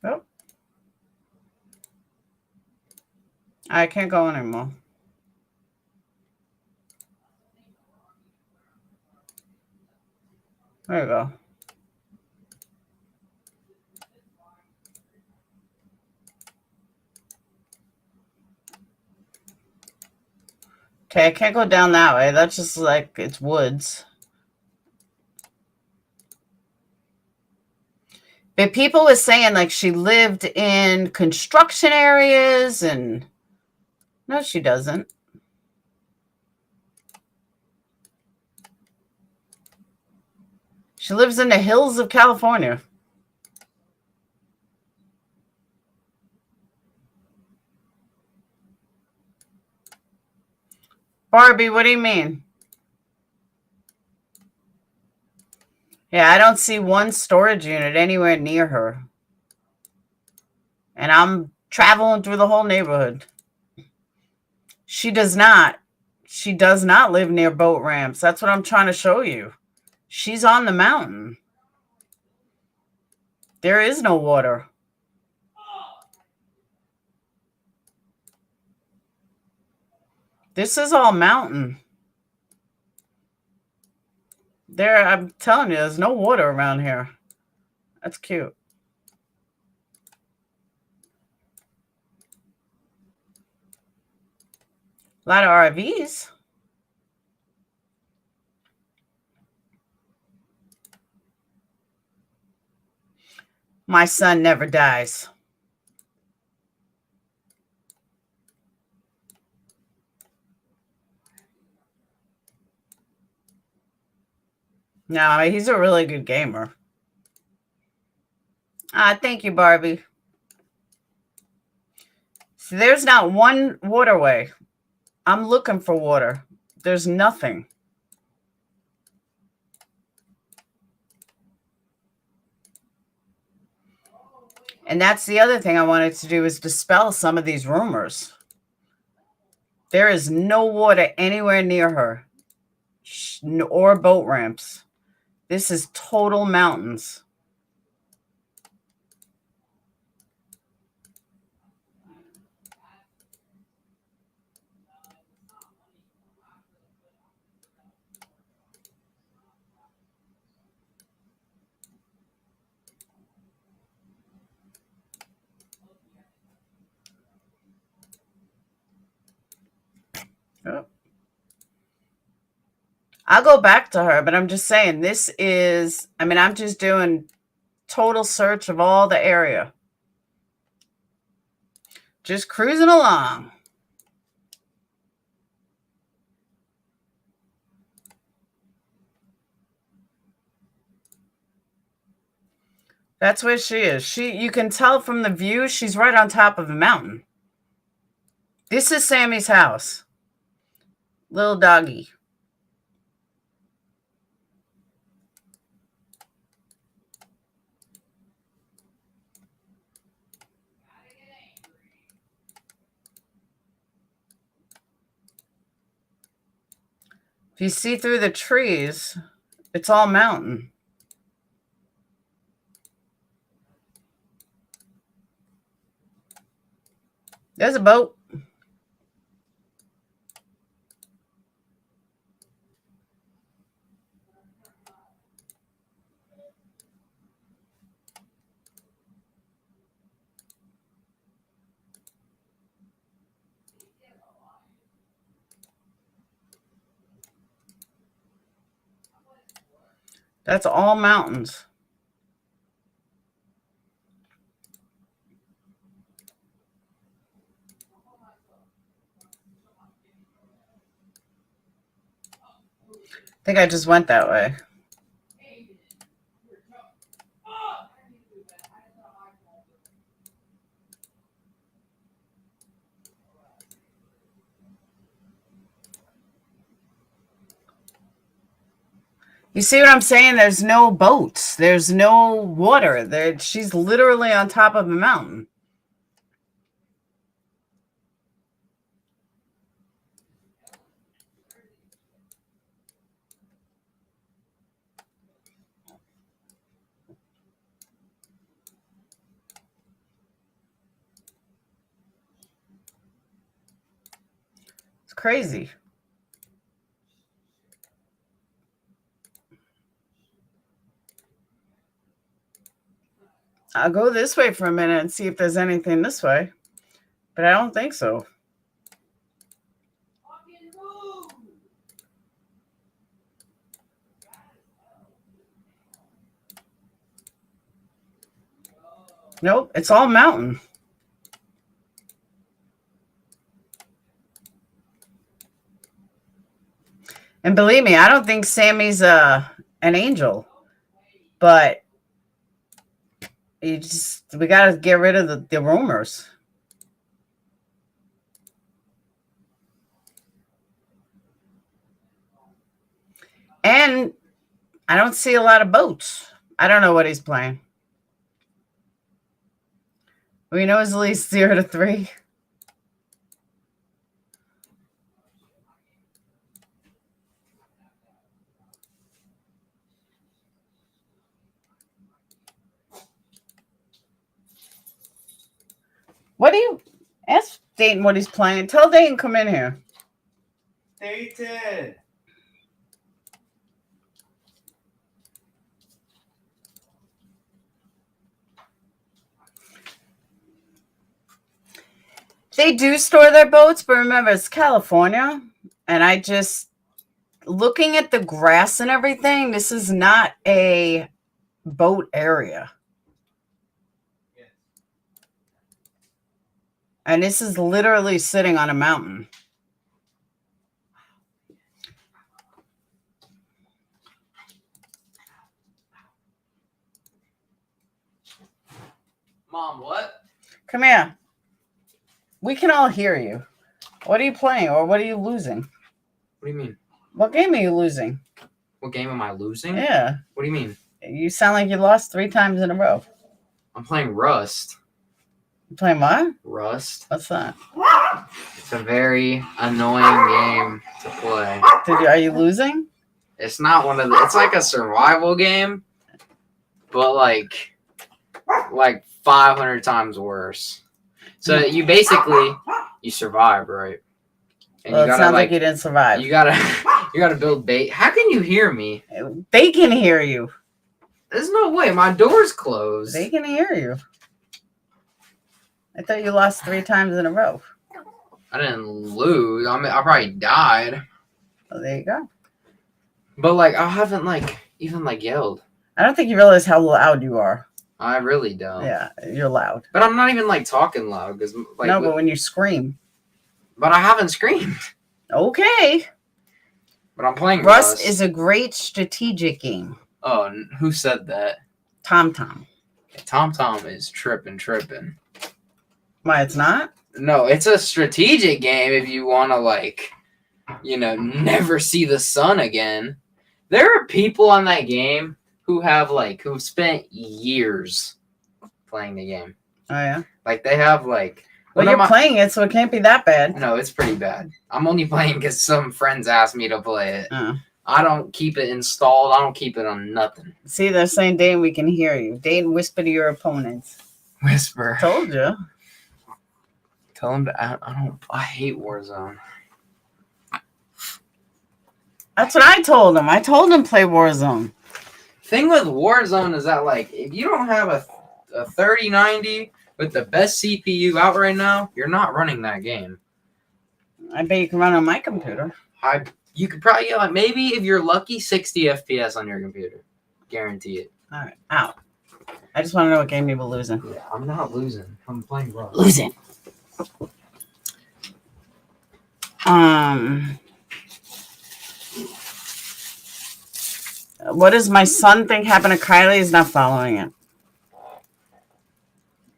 Oh. I can't go anymore. There you go. Okay, I can't go down that way. That's just like, it's woods. But people were saying like she lived in construction areas, and no, she doesn't. She lives in the hills of California. Barbie, what do you mean? Yeah, I don't see one storage unit anywhere near her. And I'm traveling through the whole neighborhood. She does not. She does not live near boat ramps. That's what I'm trying to show you. She's on the mountain. There is no water. This is all mountain. I'm telling you, there's no water around here. That's cute. A lot of RVs. My son never dies. No, he's a really good gamer. Thank you, Barbie. So there's not one waterway. I'm looking for water. There's nothing. And that's the other thing I wanted to do, is dispel some of these rumors. There is no water anywhere near her or boat ramps. This is total mountains. Oh. I'll go back to her, but I'm just saying this is, I'm just doing total search of all the area. Just cruising along. That's where she is. You can tell from the view, she's right on top of a mountain. This is Sammy's house. Little doggy. If you see through the trees, it's all mountain. There's a boat. That's all mountains. I think I just went that way. You see what I'm saying? There's no boats. There's no water. She's literally on top of a mountain. It's crazy. I'll go this way for a minute and see if there's anything this way. But I don't think so. Nope, it's all mountain. And believe me, I don't think Sammy's an angel. But we got to get rid of the rumors. And I don't see a lot of boats. I don't know what he's playing. We know it's at least 0 to 3. What do you ask Dayton what he's playing? Tell Dayton come in here. Dayton. They do store their boats, but remember, it's California. And I just, looking at the grass and everything, this is not a boat area. And this is literally sitting on a mountain. Mom, what? Come here. We can all hear you. What are you playing, or what are you losing? What do you mean? What game are you losing? What game am I losing? Yeah. What do you mean? You sound like you lost 3 times in a row. I'm playing Rust. You playing what? Rust. What's that? It's a very annoying game to play. Are you losing? It's not one of the... It's like a survival game, but like 500 times worse. So you basically... You survive, right? And Well, you it sounds like you didn't survive. You gotta build bait. How can you hear me? They can hear you. There's no way. My door's closed. They can hear you. I thought you lost 3 times in a row. I didn't lose. I mean, I probably died. Well, there you go. But like, I haven't even yelled. I don't think you realize how loud you are. I really don't. Yeah, you're loud. But I'm not even talking loud because no, but when you scream. But I haven't screamed. Okay. But I'm playing Rust is a great strategic game. Oh, who said that? Tom. TomTom is tripping. Why, it's not? No, it's a strategic game if you want to, like, you know, never see the sun again. There are people on that game who've spent years playing the game. Oh, yeah? Like, they have, like... Well, you're playing it, so it can't be that bad. No, it's pretty bad. I'm only playing because some friends asked me to play it. I don't keep it installed. I don't keep it on nothing. See, they're saying, Dane, we can hear you. Dane, whisper to your opponents. Whisper. Told you. Tell them to... I hate Warzone. That's what I told him. I told him play Warzone. Thing with Warzone is that, like, if you don't have a 3090 with the best CPU out right now, you're not running that game. I bet you can run on my computer. You could probably get, like, maybe if you're lucky, 60 FPS on your computer. Guarantee it. All right. Out. I just want to know what game you were losing. Yeah, I'm not losing. I'm playing Rust. Losing. What does my son think happened to Kiely? He's not following it.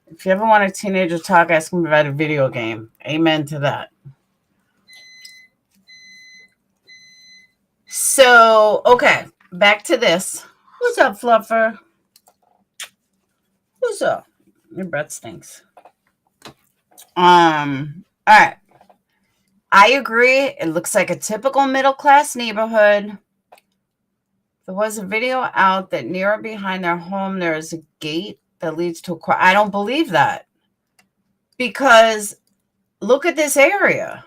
If you ever want a teenager talk, ask him about a video game. Amen to that. So, okay. Back to this. What's up, Fluffer? What's up? Your breath stinks. All right. I agree. It looks like a typical middle-class neighborhood. There was a video out that near or behind their home, there is a gate that leads to a car. I don't believe that. Because look at this area.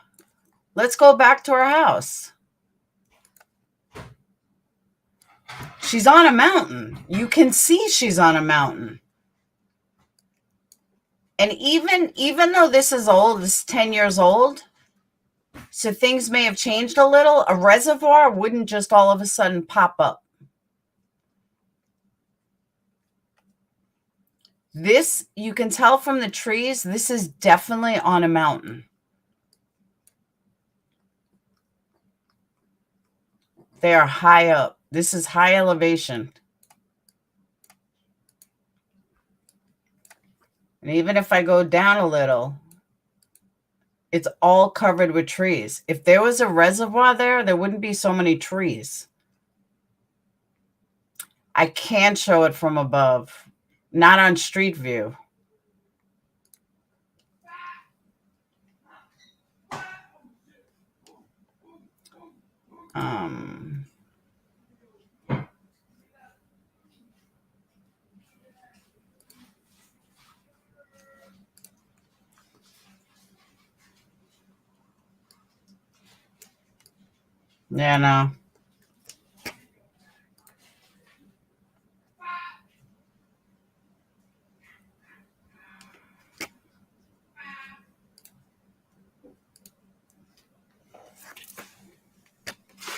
Let's go back to her house. She's on a mountain. You can see she's on a mountain. And even though this is old, it's 10 years old, so things may have changed a little, a reservoir wouldn't just all of a sudden pop up. This, you can tell from the trees, this is definitely on a mountain. They are high up. This is high elevation. And even if I go down a little, it's all covered with trees. If there was a reservoir there, there wouldn't be so many trees. I can't show it from above. Not on street view. Yeah, no.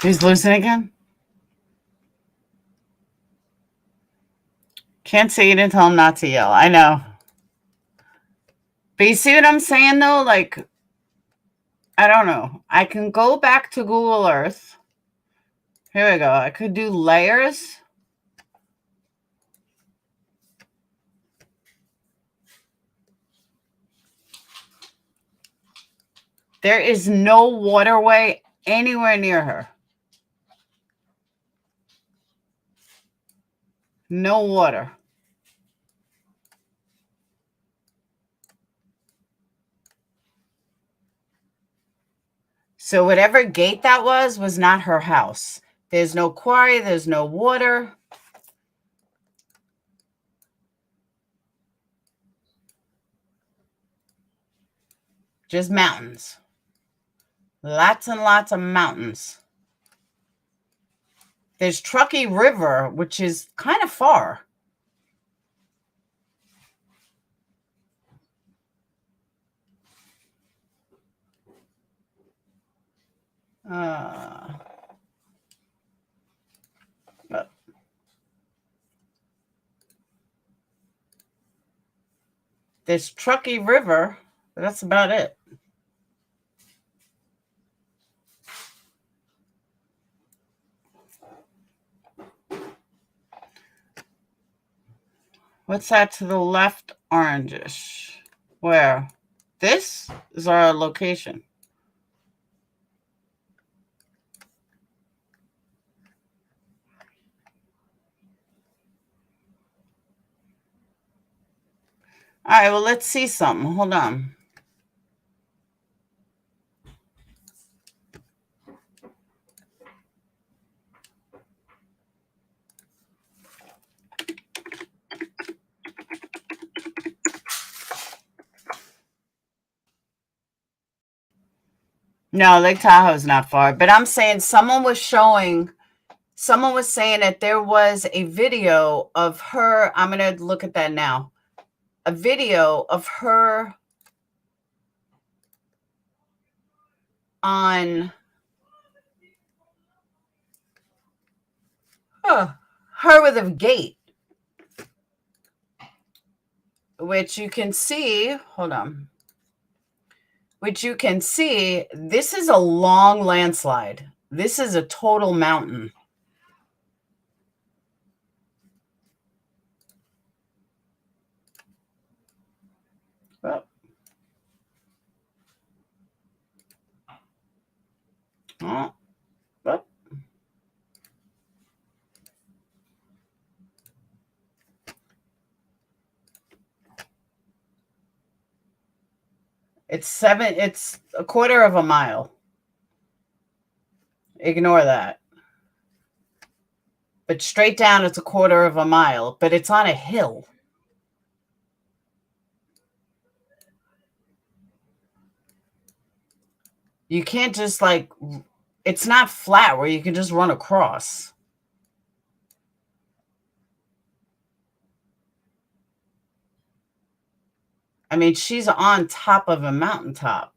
He's losing again? Can't say you didn't tell him not to yell. I know. But you see what I'm saying, though? Like, I don't know. I can go back to Google Earth. Here we go. I could do layers. There is no waterway anywhere near her. No water. So whatever gate that was not her house. There's no quarry. There's no water. Just mountains. Lots and lots of mountains. There's Truckee River, which is kind of far. There's Truckee River, but that's about it. What's that to the left? Orangish. Where? This is our location. All right, well, let's see something. Hold on. No, Lake Tahoe is not far, but I'm saying someone was saying that there was a video of her. I'm going to look at that now. A video of her on her with a gate, which you can see. Hold on. Which you can see, this is a long landslide. This is a total mountain. Oh. Oh. Oh. It's a quarter of a mile. Ignore that. But straight down, it's a quarter of a mile, but it's on a hill. You can't just it's not flat where you can just run across. I mean, she's on top of a mountaintop.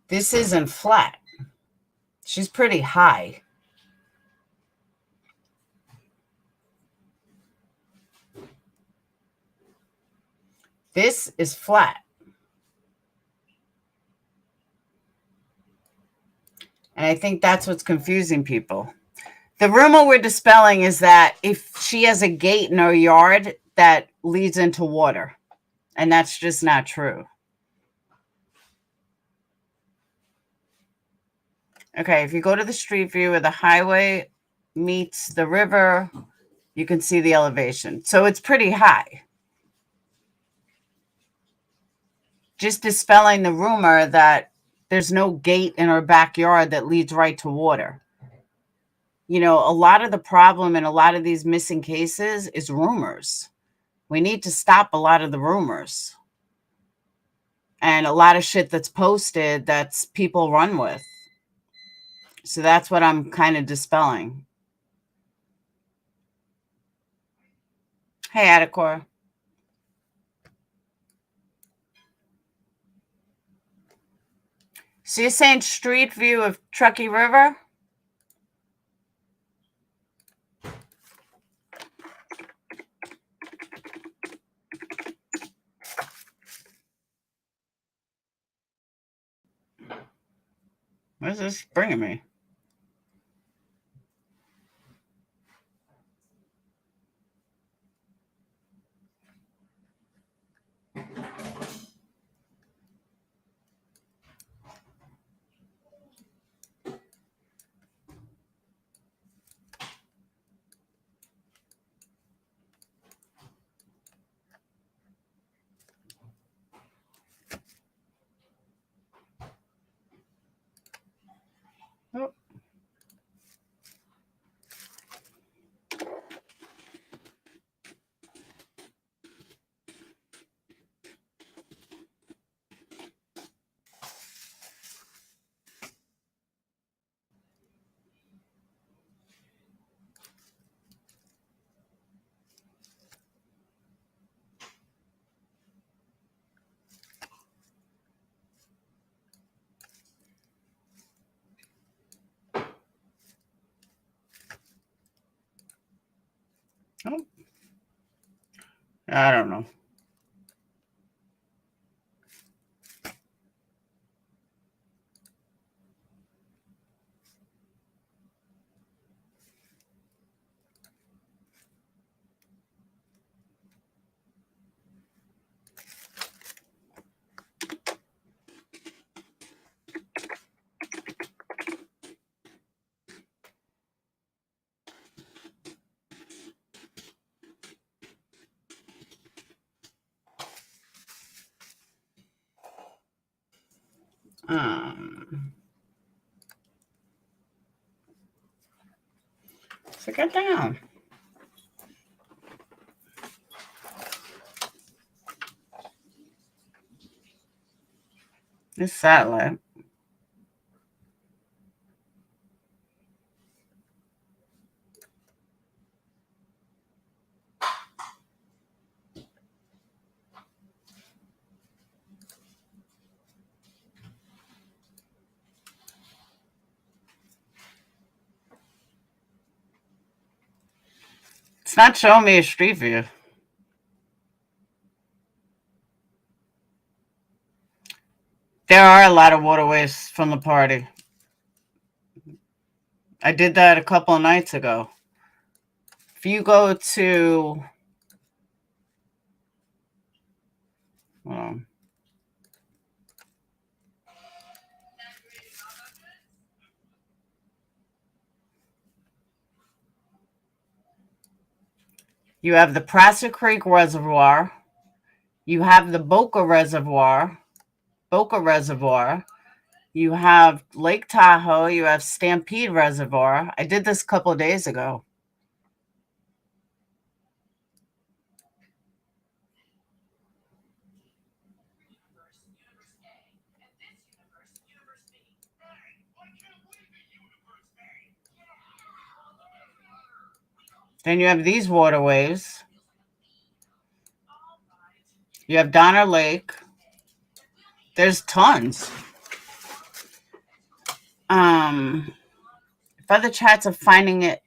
This isn't flat. She's pretty high. This is flat. And I think that's what's confusing people. The rumor we're dispelling is that if she has a gate in her yard that leads into water, and that's just not true. Okay, if you go to the street view where the highway meets the river, you can see the elevation. So it's pretty high. Just dispelling the rumor that there's no gate in her backyard that leads right to water. You know, a lot of the problem in a lot of these missing cases is rumors. We need to stop a lot of the rumors. And a lot of shit that's posted that's people run with. So that's what I'm kind of dispelling. Hey, Adacor. So you're saying street view of Truckee River? Where's this bringing me? Oh. Oh. I don't know. So get down. This satellite. It's not showing me a street view. There are a lot of waterways from the party. I did that a couple of nights ago. If you go to... you have the Prosser Creek Reservoir. You have the Boca Reservoir. You have Lake Tahoe. You have Stampede Reservoir. I did this a couple of days ago. Then you have these waterways. You have Donner Lake. There's tons. If other chats are finding it,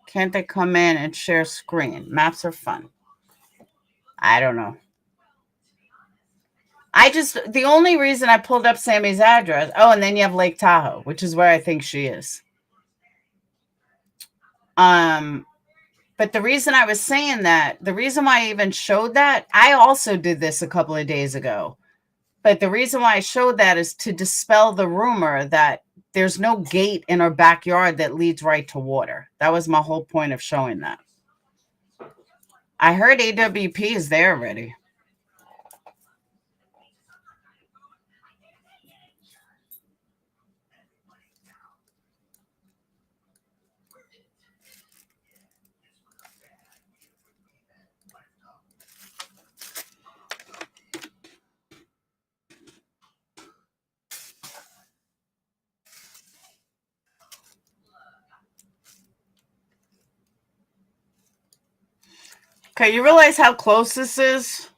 can't they come in and share screen? Maps are fun. I don't know. The only reason I pulled up Sammy's address. Oh, and then you have Lake Tahoe, which is where I think she is. But the reason I was saying that, the reason why I even showed that, I also did this a couple of days ago. But the reason why I showed that is to dispel the rumor that there's no gate in our backyard that leads right to water. That was my whole point of showing that. I heard AWP is there already. Okay, you realize how close this is?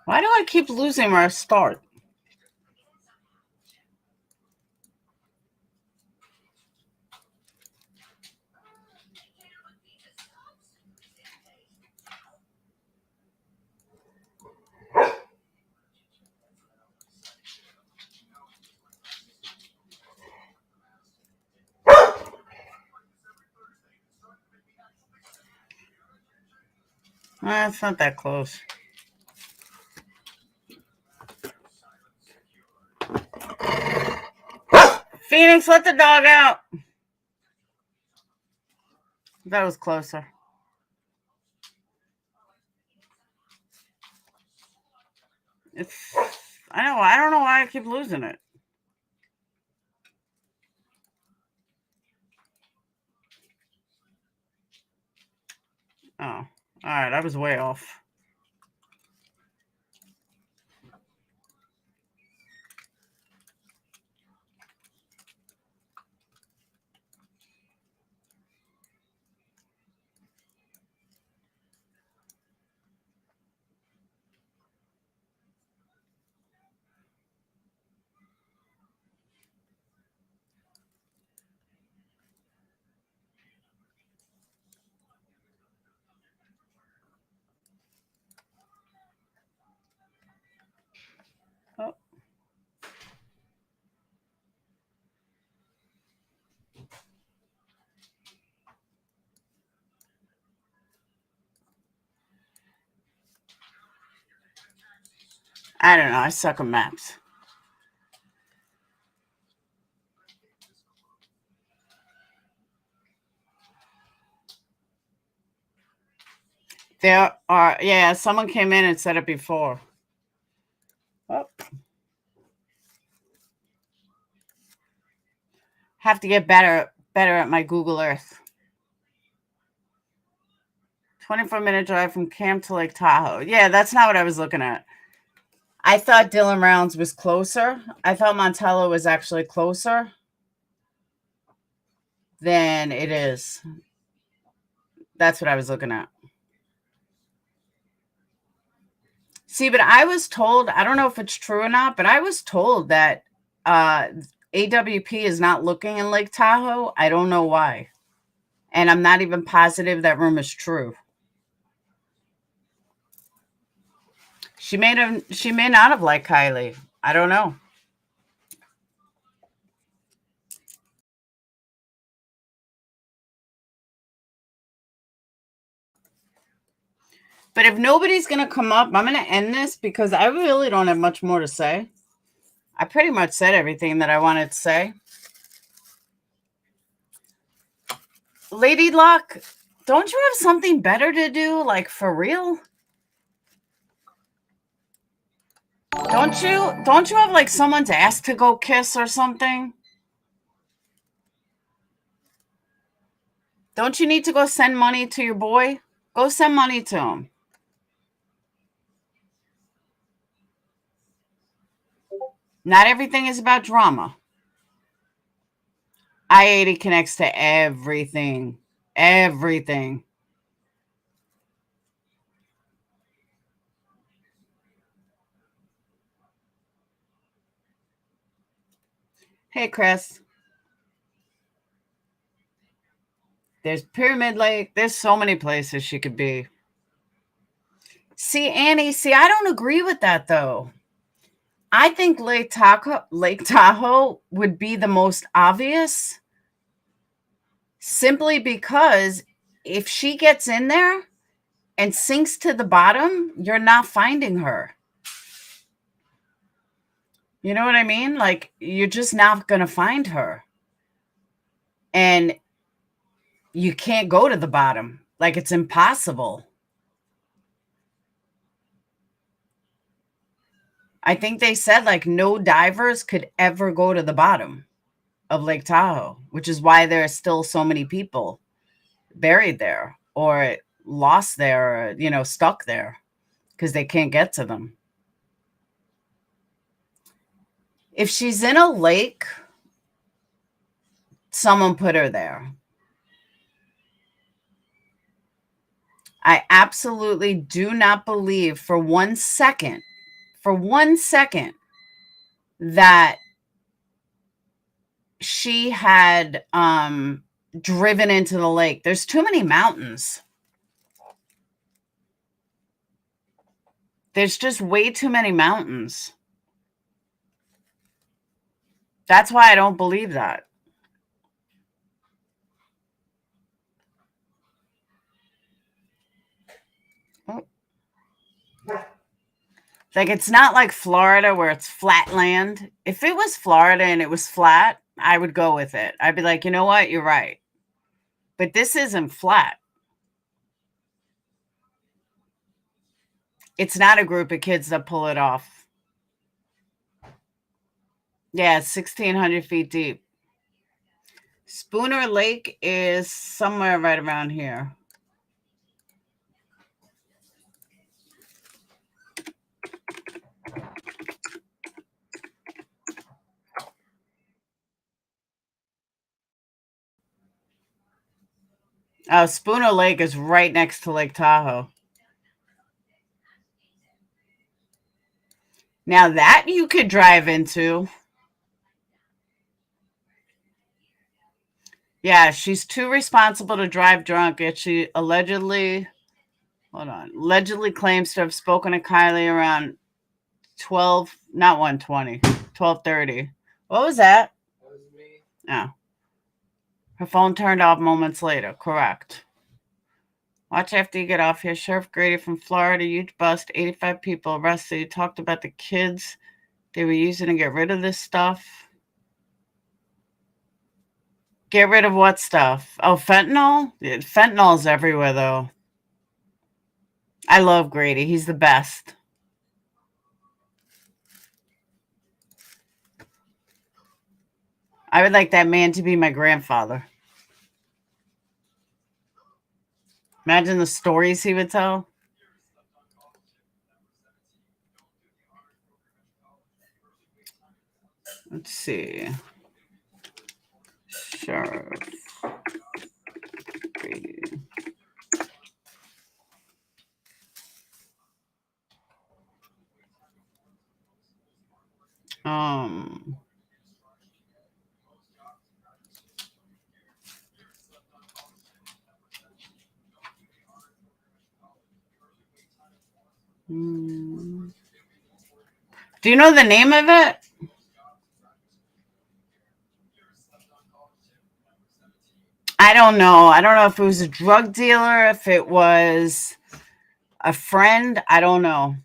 Why do I keep losing my start? It's not that close. Phoenix, let the dog out. That was closer. I know. I don't know why I keep losing it. Oh, all right. I was way off. Oh. I don't know. I suck at maps. There are, yeah, someone came in and said it before. Oh. Have to get better at my Google Earth. 24-minute drive from Camp to Lake Tahoe. Yeah, that's not what I was looking at. I thought Dillon Rounds was closer. I thought Montello was actually closer than it is. That's what I was looking at. See, but I was told, I don't know if it's true or not, but I was told that AWP is not looking in Lake Tahoe. I don't know why. And I'm not even positive that rumor is true. She may not have liked Kiely. I don't know. But if nobody's going to come up, I'm going to end this because I really don't have much more to say. I pretty much said everything that I wanted to say. Lady Luck, don't you have something better to do? Like, for real? Don't you have like someone's ass to go kiss or something? Don't you need to go send money to your boy? Go send money to him. Not everything is about drama. I-80 connects to everything. Everything. Hey, Chris. There's Pyramid Lake. There's so many places she could be. See, Annie, I don't agree with that, though. I think Lake Tahoe would be the most obvious simply because if she gets in there and sinks to the bottom, you're not finding her. You know what I mean? Like, you're just not going to find her. And you can't go to the bottom. Like, it's impossible. I think they said, like, no divers could ever go to the bottom of Lake Tahoe, which is why there are still so many people buried there or lost there, or, you know, stuck there because they can't get to them. If she's in a lake, someone put her there. I absolutely do not believe for one second, that she had driven into the lake. There's too many mountains. There's just way too many mountains. That's why I don't believe that. Oh. Like, it's not like Florida where it's flat land. If it was Florida and it was flat, I would go with it. I'd be like, you know what? You're right. But this isn't flat. It's not a group of kids that pull it off. Yeah, it's 1,600 feet deep. Spooner Lake is somewhere right around here. Oh, Spooner Lake is right next to Lake Tahoe. Now that you could drive into. Yeah, she's too responsible to drive drunk. Yet she allegedly claims to have spoken to Kiely around 12, not 1:20, 12:30. What was that? That was me. Oh. Her phone turned off moments later. Correct. Watch after you get off here. Sheriff Grady from Florida, huge bust, 85 people arrested. He talked about the kids they were using to get rid of this stuff. Get rid of what stuff? Oh, fentanyl? Fentanyl's everywhere, though. I love Grady. He's the best. I would like that man to be my grandfather. Imagine the stories he would tell. Let's see. Sheriff Grady. Do you know the name of it? I don't know. I don't know if it was a drug dealer, if it was a friend. I don't know.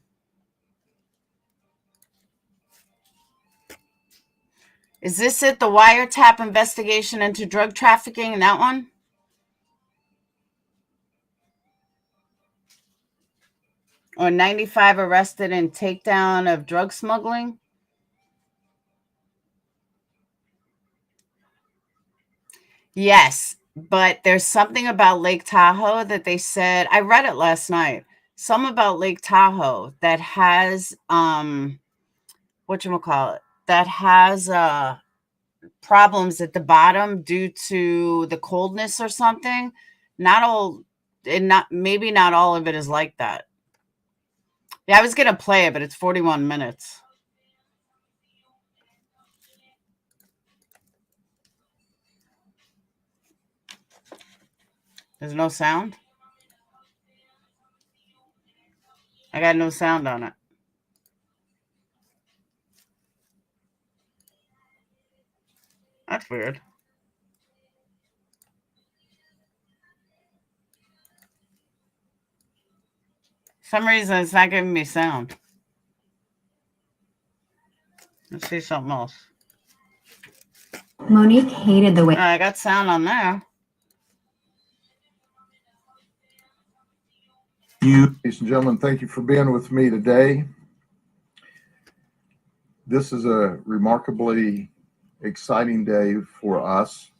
Is this it? The wiretap investigation into drug trafficking in that one? Or 95 arrested in takedown of drug smuggling? Yes, but there's something about Lake Tahoe that they said, I read it last night. Some about Lake Tahoe that has whatchamacallit, that has problems at the bottom due to the coldness or something. Not all, and not maybe not all of it is like that. Yeah, I was gonna play it, but it's 41 minutes. There's no sound. I got no sound on it. That's weird. For some reason it's not giving me sound. Let's see something else. Monique hated the way. I got sound on there. Ladies and gentlemen, thank you for being with me today. This is a remarkably exciting day for us.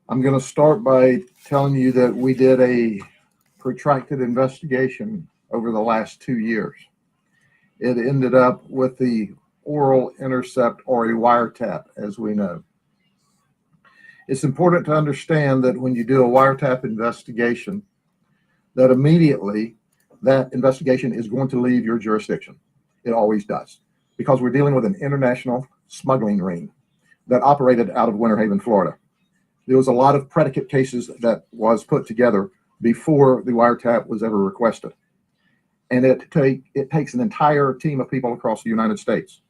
I'm going to start by telling you that we did a protracted investigation over the last 2 years. It ended up with the oral intercept or a wiretap, as we know. It's important to understand that when you do a wiretap investigation, that immediately that investigation is going to leave your jurisdiction. It always does, because we're dealing with an international smuggling ring that operated out of Winter Haven, Florida. There was a lot of predicate cases that was put together before the wiretap was ever requested. And it takes an entire team of people across the United States.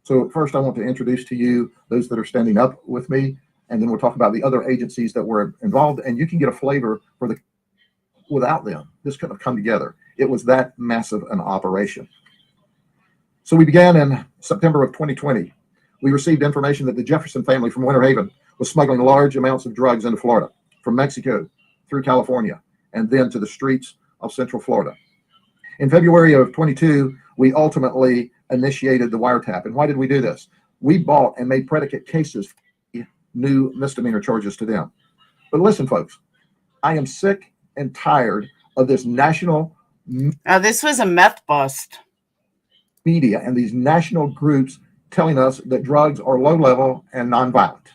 So first I want to introduce to you those that are standing up with me, and then we'll talk about the other agencies that were involved, and you can get a flavor for without them, this couldn't have come together. It was that massive an operation. So we began in September of 2020. We received information that the Jefferson family from Winter Haven was smuggling large amounts of drugs into Florida, from Mexico through California, and then to the streets of Central Florida. In February of 22, we ultimately initiated the wiretap. And why did we do this? We bought and made predicate cases, new misdemeanor charges to them. But listen, folks, I am sick and tired of this national Now, this was a meth bust. media and these national groups telling us that drugs are low level and nonviolent.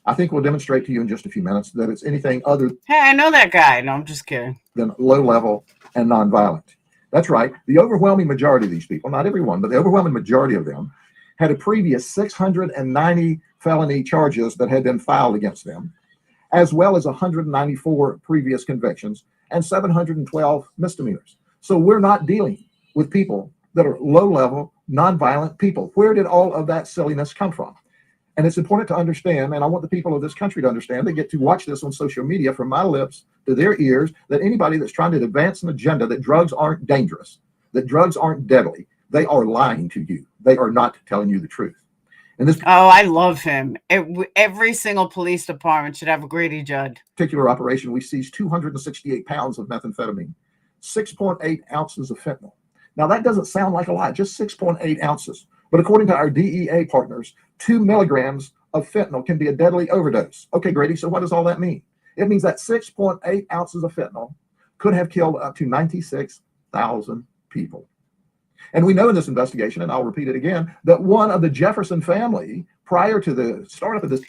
I think we'll demonstrate to you in just a few minutes that it's anything other Hey, I know that guy. No, I'm just kidding. than low level and nonviolent. That's right. The overwhelming majority of these people, not everyone, but the overwhelming majority of them, had a previous 690 felony charges that had been filed against them, as well as 194 previous convictions and 712 misdemeanors. So we're not dealing with people that are low-level, nonviolent people. Where did all of that silliness come from? And it's important to understand, and I want the people of this country to understand, they get to watch this on social media from my lips to their ears, that anybody that's trying to advance an agenda that drugs aren't dangerous, that drugs aren't deadly, they are lying to you. They are not telling you the truth. And this Oh, I love him. Every single police department should have a Grady Judd. particular operation, we seized 268 pounds of methamphetamine, 6.8 ounces of fentanyl. Now, that doesn't sound like a lot, just 6.8 ounces. But according to our DEA partners, 2 milligrams of fentanyl can be a deadly overdose. Okay, Grady, so what does all that mean? It means that 6.8 ounces of fentanyl could have killed up to 96,000 people. And we know in this investigation, and I'll repeat it again, that one of the Jefferson family, prior to the startup of this.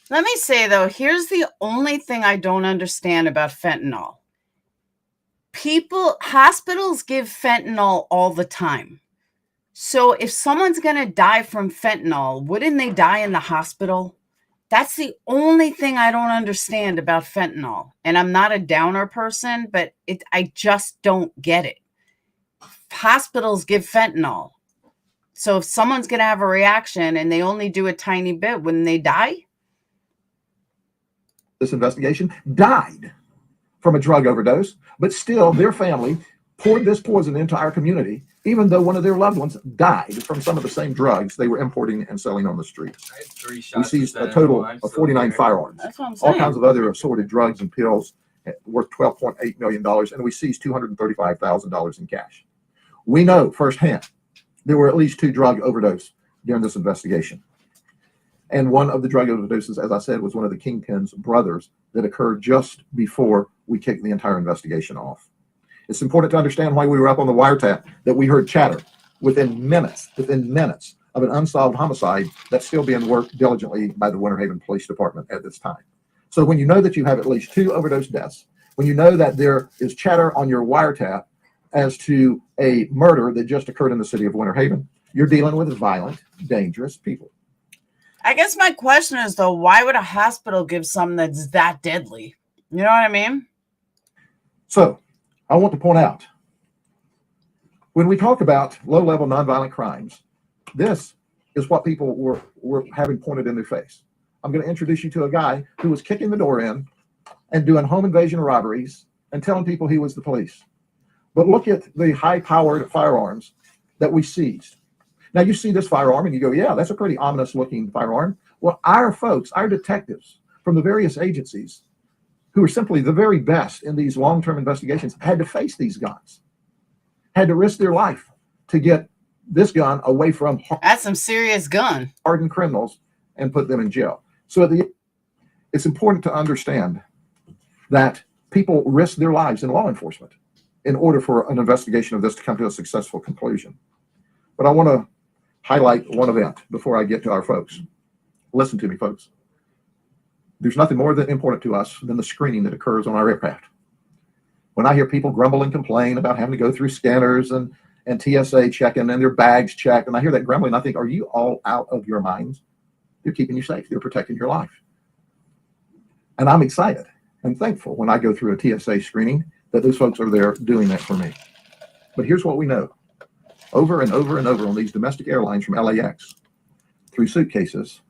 Let me say, though, here's the only thing I don't understand about fentanyl. Hospitals give fentanyl all the time. So if someone's going to die from fentanyl, wouldn't they die in the hospital? That's the only thing I don't understand about fentanyl. And I'm not a downer person, but I just don't get it. Hospitals give fentanyl. So if someone's going to have a reaction and they only do a tiny bit, wouldn't they die? This investigation died from a drug overdose, but still their family poured this poison into our community, even though one of their loved ones died from some of the same drugs they were importing and selling on the streets. We seized a total of 49 firearms, That's what I'm saying. all kinds of other assorted drugs and pills worth $12.8 million, and we seized $235,000 in cash. We know firsthand there were at least 2 drug overdoses during this investigation. And one of the drug overdoses, as I said, was one of the Kingpin's brothers that occurred just before we kicked the entire investigation off. It's important to understand why we were up on the wiretap, that we heard chatter within minutes of an unsolved homicide that's still being worked diligently by the Winter Haven Police Department at this time. So when you know that you have at least 2 overdose deaths, when you know that there is chatter on your wiretap as to a murder that just occurred in the city of Winter Haven, you're dealing with violent, dangerous people. I guess my question is, though, why would a hospital give something that's that deadly? You know what I mean? So I want to point out, when we talk about low-level nonviolent crimes, this is what people were having pointed in their face. I'm going to introduce you to a guy who was kicking the door in and doing home invasion robberies and telling people he was the police. But look at the high-powered firearms that we seized. Now, you see this firearm and you go, yeah, that's a pretty ominous-looking firearm. Well, our folks, our detectives from the various agencies who are simply the very best in these long-term investigations had to face these guns, had to risk their life to get this gun away from That's some serious gun. hardened criminals and put them in jail. So it's important to understand that people risk their lives in law enforcement in order for an investigation of this to come to a successful conclusion. But I want to highlight one event before I get to our folks. Listen to me, folks. There's nothing more important to us than the screening that occurs on our aircraft. When I hear people grumble and complain about having to go through scanners and TSA checking and their bags checked, and I hear that grumbling, I think, are you all out of your minds? They're keeping you safe. They're protecting your life. And I'm excited and thankful when I go through a TSA screening that those folks are there doing that for me. But here's what we know. Over and over and over on these domestic airlines from LAX, through suitcases,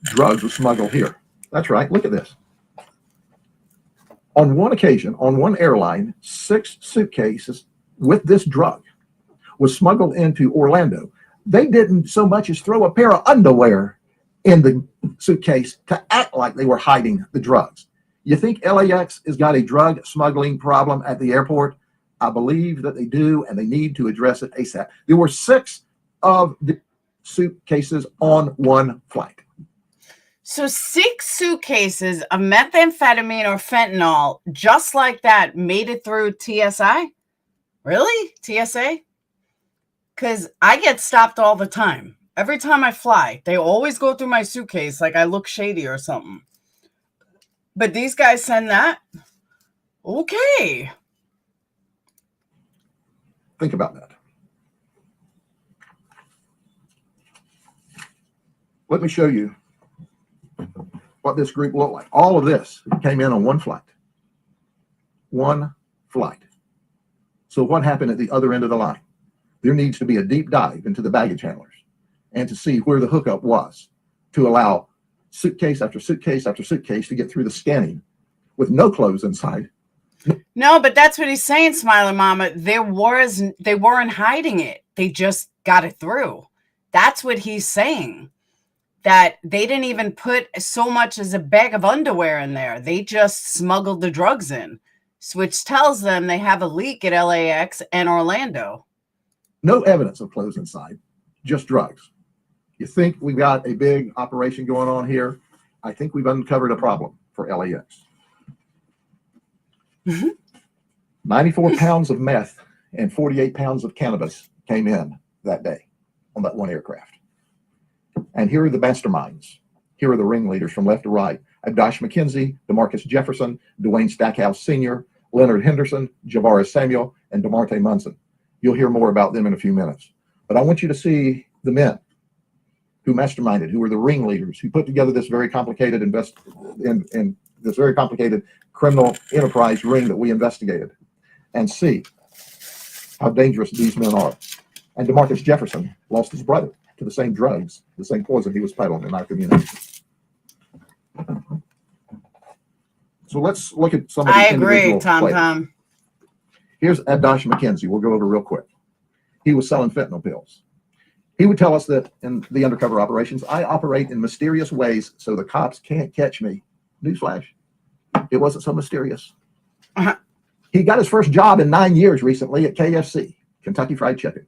drugs were smuggled here. That's right. Look at this. On one occasion, on one airline, 6 suitcases with this drug was smuggled into Orlando. They didn't so much as throw a pair of underwear in the suitcase to act like they were hiding the drugs. You think LAX has got a drug smuggling problem at the airport? I believe that they do, and they need to address it ASAP. There were 6 of the suitcases on one flight. So 6 suitcases of methamphetamine or fentanyl, just like that, made it through TSI? Really? TSA? Because I get stopped all the time. Every time I fly, they always go through my suitcase like I look shady or something. But these guys send that? Okay. Think about that. Let me show you what this group looked like. All of this came in on one flight. One flight. So what happened at the other end of the line? There needs to be a deep dive into the baggage handlers and to see where the hookup was to allow suitcase after suitcase after suitcase to get through the scanning with no clothes inside. No, but that's what he's saying, Smiling Mama. They weren't hiding it. They just got it through. That's what he's saying. That they didn't even put so much as a bag of underwear in there. They just smuggled the drugs in, which tells them they have a leak at LAX and Orlando. No evidence of clothes inside, just drugs. You think we've got a big operation going on here? I think we've uncovered a problem for LAX. 94 pounds of meth and 48 pounds of cannabis came in that day on that one aircraft. And here are the masterminds. Here are the ringleaders from left to right. Abdash McKenzie, DeMarcus Jefferson, Dwayne Stackhouse Sr., Leonard Henderson, Javaris Samuel, and DeMarte Munson. You'll hear more about them in a few minutes. But I want you to see the men who masterminded, who were the ringleaders, who put together this very complicated in this very complicated criminal enterprise ring that we investigated, and see how dangerous these men are. And DeMarcus Jefferson lost his brother to the same drugs, the same poison he was peddling in our community. So let's look at some of the I agree, individual Tom players. Tom. Here's Abdash McKenzie. We'll go over real quick. He was selling fentanyl pills. He would tell us that in the undercover operations, I operate in mysterious ways so the cops can't catch me. Newsflash, it wasn't so mysterious. He got his first job in 9 years recently at KFC, Kentucky Fried Chicken.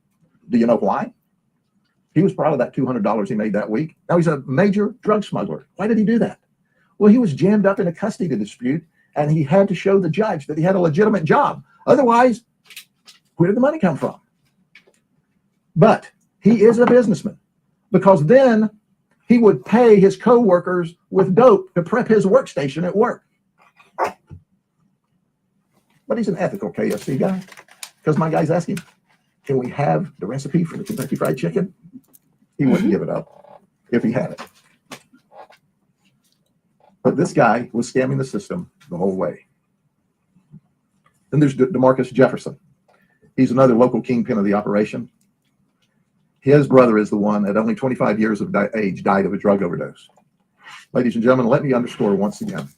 Do you know why? He was proud of that $200 he made that week. Now he's a major drug smuggler. Why did he do that? Well, he was jammed up in a custody dispute, and he had to show the judge that he had a legitimate job. Otherwise, where did the money come from? But he is a businessman, because then he would pay his co-workers with dope to prep his workstation at work. But he's an ethical KFC guy, because my guys asked him, can we have the recipe for the Kentucky Fried Chicken? He wouldn't give it up if he had it. But this guy was scamming the system the whole way. Then there's DeMarcus Jefferson. He's another local kingpin of the operation. His brother is the one at only 25 years of age died of a drug overdose. Ladies and gentlemen, let me underscore once again.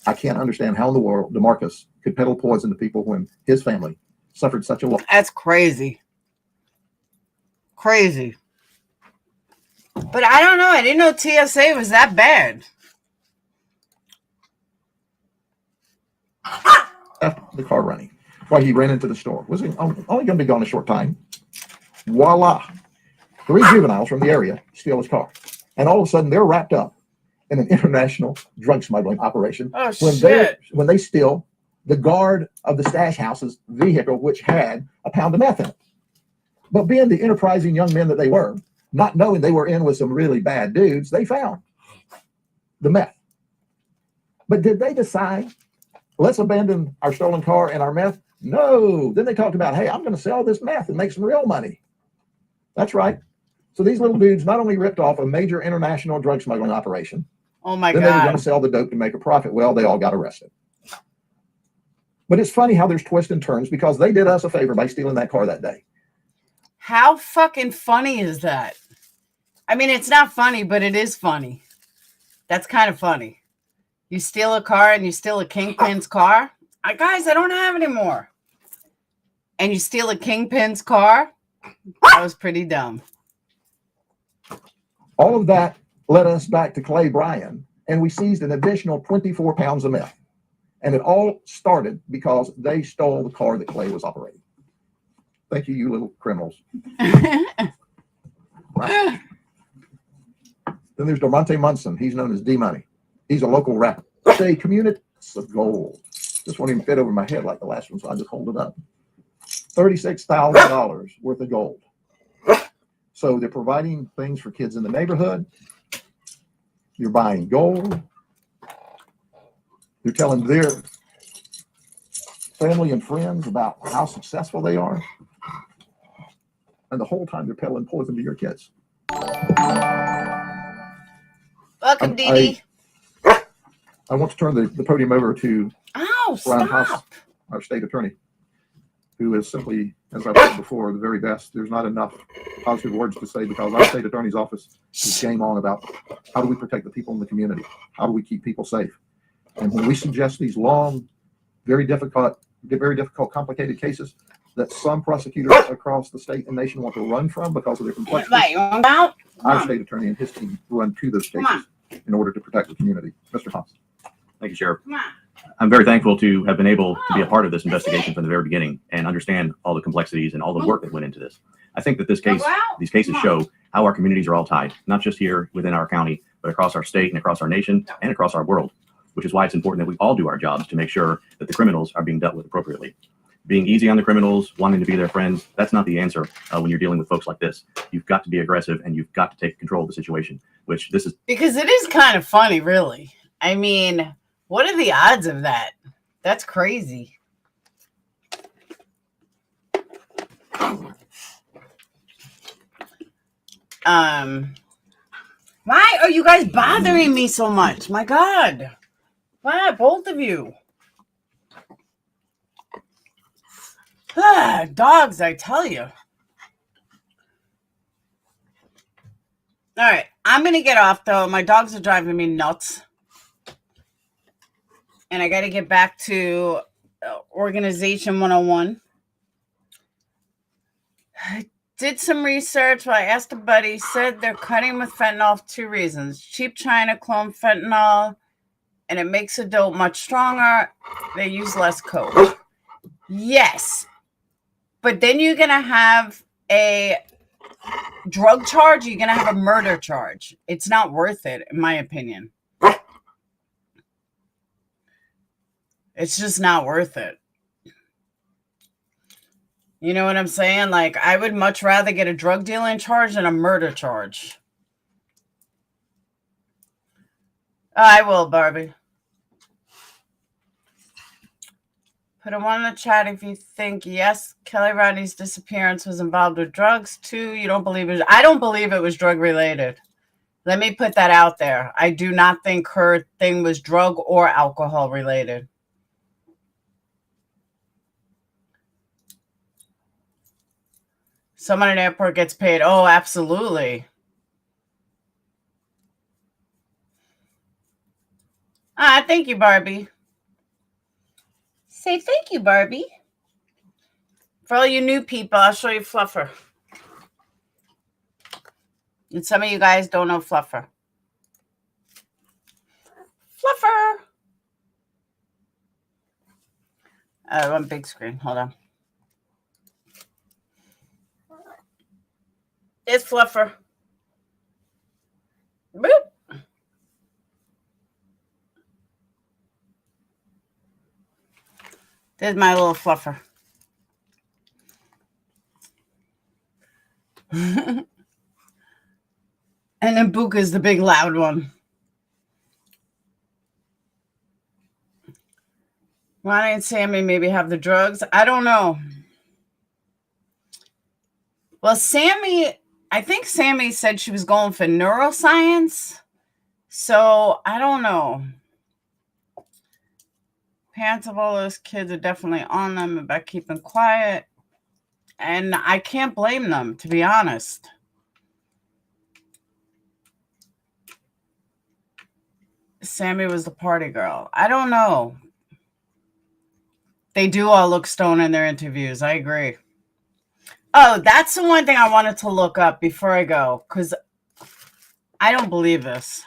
I can't understand how in the world DeMarcus could peddle poison to people when his family suffered such a loss. That's crazy. Crazy. But I don't know. I didn't know TSA was that bad. After the car running, while he ran into the store, was only going to be gone a short time. Voila. 3 juveniles from the area steal his car. And all of a sudden, they're wrapped up in an international drug smuggling operation. Oh, shit. When they steal the guard of the stash house's vehicle, which had a pound of meth in it. But being the enterprising young men that they were, not knowing they were in with some really bad dudes, they found the meth. But did they decide, let's abandon our stolen car and our meth? No. Then they talked about, hey, I'm going to sell this meth and make some real money. That's right. So these little dudes not only ripped off a major international drug smuggling operation, Oh my then they were going God. to sell the dope to make a profit. Well, they all got arrested. But it's funny how there's twists and turns, because they did us a favor by stealing that car that day. How fucking funny is that? I mean, it's not funny, but it is funny. That's kind of funny. You steal a car and you steal a kingpin's car. Guys, I don't have any more. And you steal a kingpin's car? That was pretty dumb. All of that led us back to Clay Bryan, and we seized an additional 24 pounds of meth. And it all started because they stole the car that Clay was operating. Thank you, you little criminals. Right. Then there's Dormonte Munson. He's known as D-Money. He's a local rapper. Say community of gold. This won't even fit over my head like the last one, so I just hold it up. $36,000 worth of gold. So they're providing things for kids in the neighborhood. You're buying gold. They're telling their family and friends about how successful they are. And the whole time they're peddling poison to your kids. Welcome, Dee Dee. I want to turn the podium over to Brian stop. House, our state attorney, who is simply, as I've said before, the very best. There's not enough positive words to say because our state attorney's office is game on about how do we protect the people in the community? How do we keep people safe? And when we suggest these long, very difficult, complicated cases that some prosecutors across the state and nation want to run from because of their complexity, our state attorney and his team run to those cases in order to protect the community. Mr. Thompson. Thank you, Sheriff. I'm very thankful to have been able to be a part of this investigation from the very beginning and understand all the complexities and all the work that went into this. I think that these cases show how our communities are all tied, not just here within our county, but across our state and across our nation and across our world, which is why it's important that we all do our jobs to make sure that the criminals are being dealt with appropriately. Being easy on the criminals, wanting to be their friends, that's not the answer when you're dealing with folks like this. You've got to be aggressive and you've got to take control of the situation, which this is. Because it is kind of funny, really. I mean, what are the odds of that? That's crazy. Why are you guys bothering me so much? My God. Why, both of you? Dogs, I tell you. All right, I'm going to get off, though. My dogs are driving me nuts. And I got to get back to Organization 101. I did some research. Well, I asked a buddy. He said they're cutting with fentanyl for two reasons. Cheap China clone fentanyl, and it makes a dope much stronger. They use less coke. Yes. But then you're going to have a drug charge. You're going to have a murder charge. It's not worth it, in my opinion. It's just not worth it. You know what I'm saying? Like, I would much rather get a drug dealing charge than a murder charge. I will, Barbie. Put a one in the chat if you think, yes, Kelly Rodney's disappearance was involved with drugs. Two, you don't believe it. I don't believe it was drug related. Let me put that out there. I do not think her thing was drug or alcohol related. Someone at an airport gets paid. Oh, absolutely. Thank you, Barbie. Say thank you, Barbie. For all you new people, I'll show you Fluffer. And some of you guys don't know Fluffer. Fluffer. One big screen. Hold on. It's Fluffer. Boop. There's my little Fluffer. And then Buka's the big loud one. Ronnie and Sammy maybe have the drugs. I don't know. Well, I think Sammy said she was going for neuroscience. So I don't know. Parents of all those kids are definitely on them about keeping quiet. And I can't blame them, to be honest. Sammy was the party girl. I don't know. They do all look stoned in their interviews. I agree. Oh, that's the one thing I wanted to look up before I go, because I don't believe this.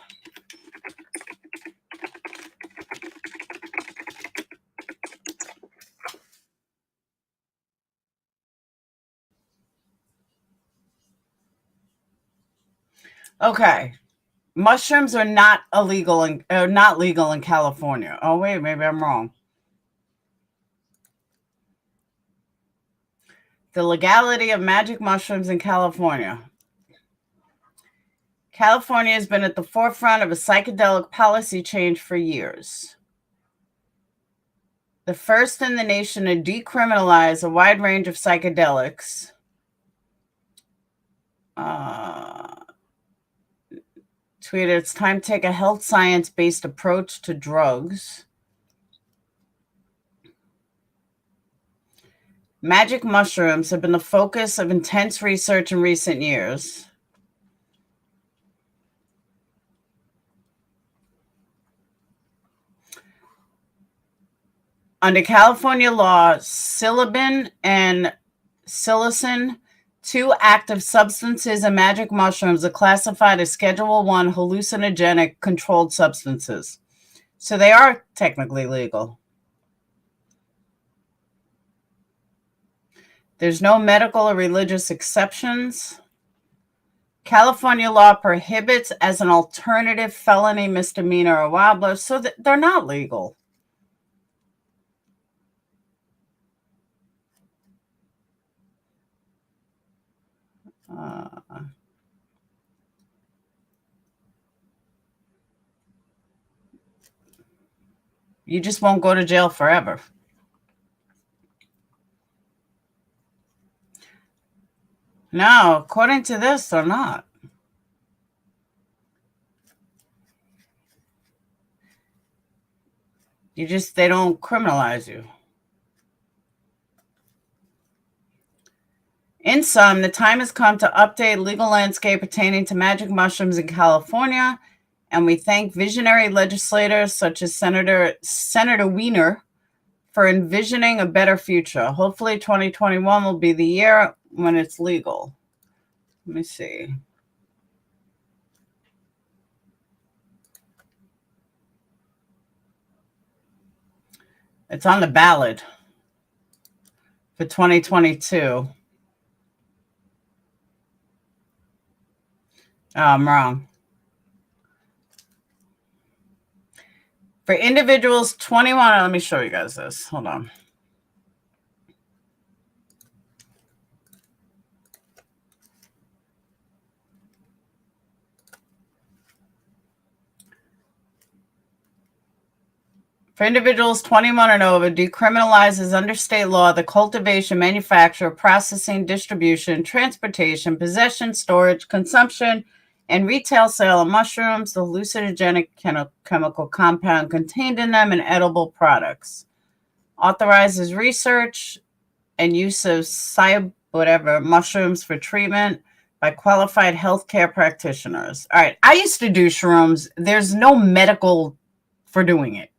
Okay. Mushrooms are not illegal and not legal in California. Oh, wait, maybe I'm wrong. The legality of magic mushrooms in California. California has been at the forefront of a psychedelic policy change for years. The first in the nation to decriminalize a wide range of psychedelics. Tweeted, it's time to take a health science-based approach to drugs. Magic mushrooms have been the focus of intense research in recent years. Under California law, psilocybin and psilocin, two active substances and magic mushrooms, are classified as Schedule I hallucinogenic controlled substances. So they are technically legal. There's no medical or religious exceptions. California law prohibits as an alternative felony, misdemeanor, or wobbler, so that they're not legal. You just won't go to jail forever. No, according to this, they're not. They don't criminalize you. In sum, the time has come to update legal landscape pertaining to magic mushrooms in California, and we thank visionary legislators such as Senator Wiener for envisioning a better future. Hopefully 2021 will be the year when it's legal. Let me see. It's on the ballot for 2022. Oh, I'm wrong. For individuals 21, let me show you guys this. Hold on. For individuals 21 and over, decriminalizes under state law the cultivation, manufacture, processing, distribution, transportation, possession, storage, consumption, and retail sale of mushrooms, the hallucinogenic chemical compound contained in them, and edible products. Authorizes research and use of mushrooms for treatment by qualified healthcare practitioners. All right, I used to do shrooms. There's no medical for doing it.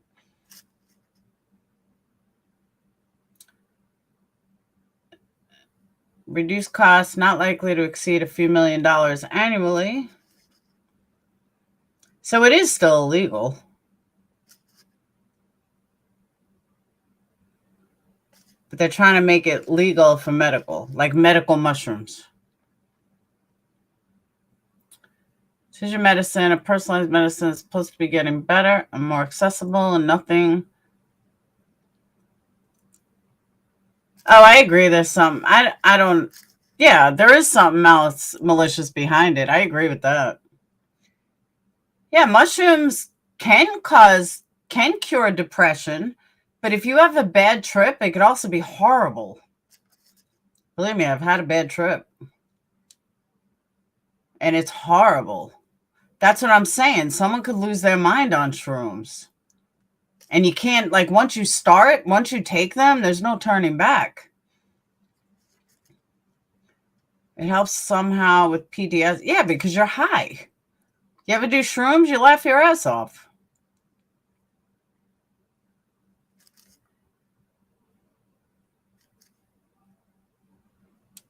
Reduced costs, not likely to exceed a few $1 million annually. So it is still illegal. But they're trying to make it legal for medical, like medical mushrooms. Precision medicine, a personalized medicine is supposed to be getting better and more accessible, and nothing. Oh, I agree. There's some. I don't. Yeah, there is something malicious behind it. I agree with that. Yeah, mushrooms can cure depression, but if you have a bad trip, it could also be horrible. Believe me, I've had a bad trip, and it's horrible. That's what I'm saying. Someone could lose their mind on shrooms, and you can't, like, once you take them, there's no turning back. It helps somehow with PTSD. Yeah, because you're high. You ever do shrooms? You laugh your ass off.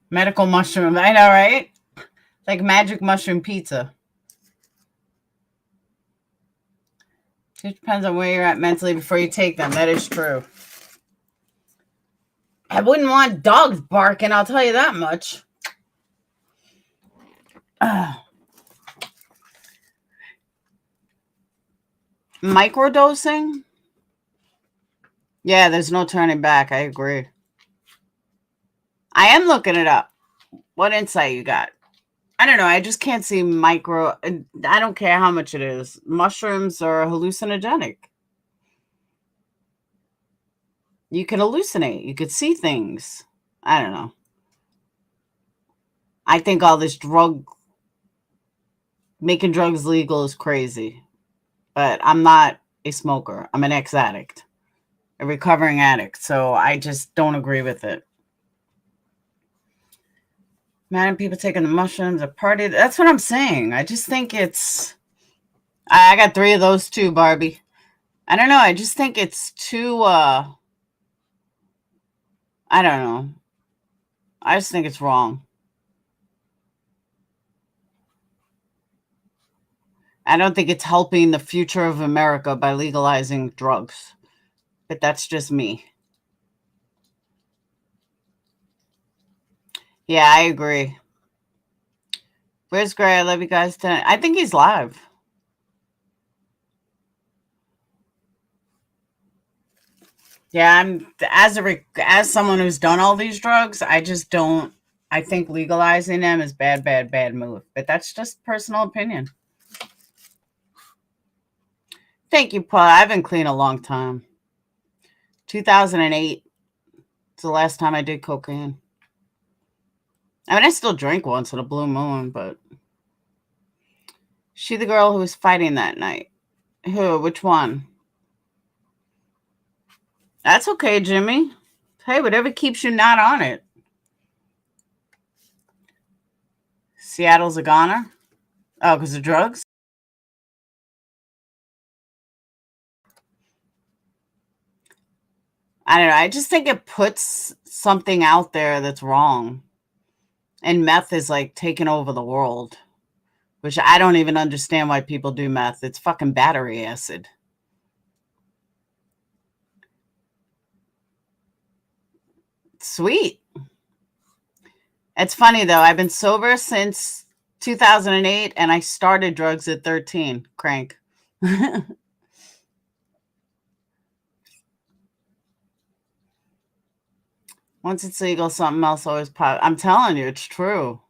Medical mushroom. I know, right? Like magic mushroom pizza. It depends on where you're at mentally before you take them. That is true. I wouldn't want dogs barking, I'll tell you that much. Microdosing? Yeah, there's no turning back. I agree. I am looking it up. What insight you got? I don't know. I just can't see micro. I don't care how much it is. Mushrooms are hallucinogenic. You can hallucinate. You could see things. I don't know. I think all this making drugs legal is crazy. But I'm not a smoker. I'm an ex-addict, a recovering addict. So I just don't agree with it. Man, people taking the mushrooms, a party. That's what I'm saying. I just think it's... I got 3 of those too, Barbie. I don't know. I just think it's too... I don't know. I just think it's wrong. I don't think it's helping the future of America by legalizing drugs. But that's just me. Yeah, I agree. Where's Gray? I love you guys tonight. I think he's live. Yeah, I'm as someone who's done all these drugs, I just don't. I think legalizing them is bad move. But that's just personal opinion. Thank you, Paul. I've been clean a long time. 2008 is the last time I did cocaine. I mean, I still drink once in a blue moon, but... She the girl who was fighting that night. Who? Which one? That's okay, Jimmy. Hey, whatever keeps you not on it. Seattle's a goner? Oh, because of drugs? I don't know. I just think it puts something out there that's wrong. And meth is like taking over the world. Which I don't even understand why people do meth. It's fucking battery acid. Sweet. It's funny, though. I've been sober since 2008, and I started drugs at 13. Crank. Once it's legal, something else always pops. I'm telling you, it's true.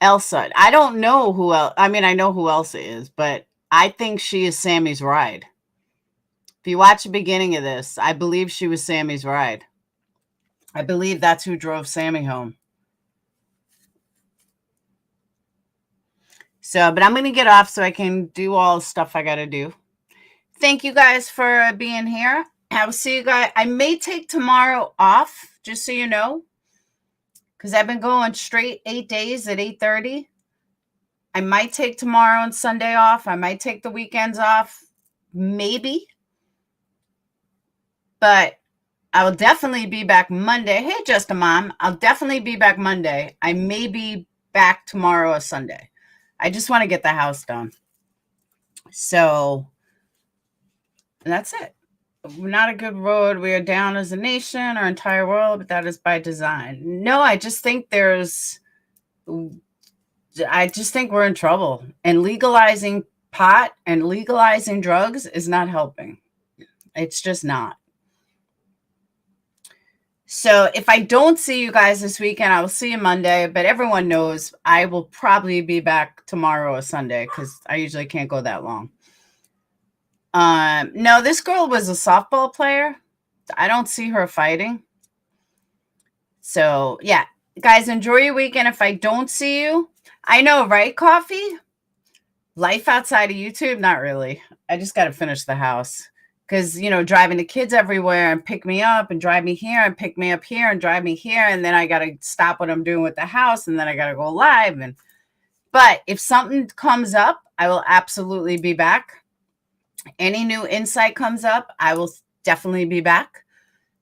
Elsa. I don't know who else. I mean, I know who Elsa is, but I think she is Sammy's ride. If you watch the beginning of this, I believe she was Sammy's ride. I believe that's who drove Sammy home. So, but I'm going to get off so I can do all the stuff I got to do. Thank you guys for being here. I will see you guys. I may take tomorrow off, just so you know, because I've been going straight 8 days at 8:30. I might take tomorrow and Sunday off. I might take the weekends off, maybe. But I will definitely be back Monday. Hey, Just a Mom. I'll definitely be back Monday. I may be back tomorrow or Sunday. I just want to get the house done. So, that's it. We're not a good road. We are down as a nation, our entire world, but that is by design. No, I just think we're in trouble. And legalizing pot and legalizing drugs is not helping. It's just not. So if I don't see you guys this weekend, I will see you Monday. But everyone knows I will probably be back tomorrow or Sunday because I usually can't go that long. No, this girl was a softball player. I don't see her fighting. So, yeah. Guys, enjoy your weekend. If I don't see you, I know, right, Coffee? Life outside of YouTube? Not really. I just got to finish the house. Because, driving the kids everywhere and pick me up and drive me here and pick me up here and drive me here. And then I got to stop what I'm doing with the house. And then I got to go live. But if something comes up, I will absolutely be back. Any new insight comes up, I will definitely be back.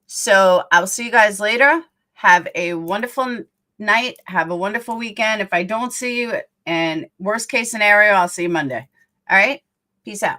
So I will see you guys later. Have a wonderful night. Have a wonderful weekend. If I don't see you, and worst case scenario, I'll see you Monday. All right? Peace out.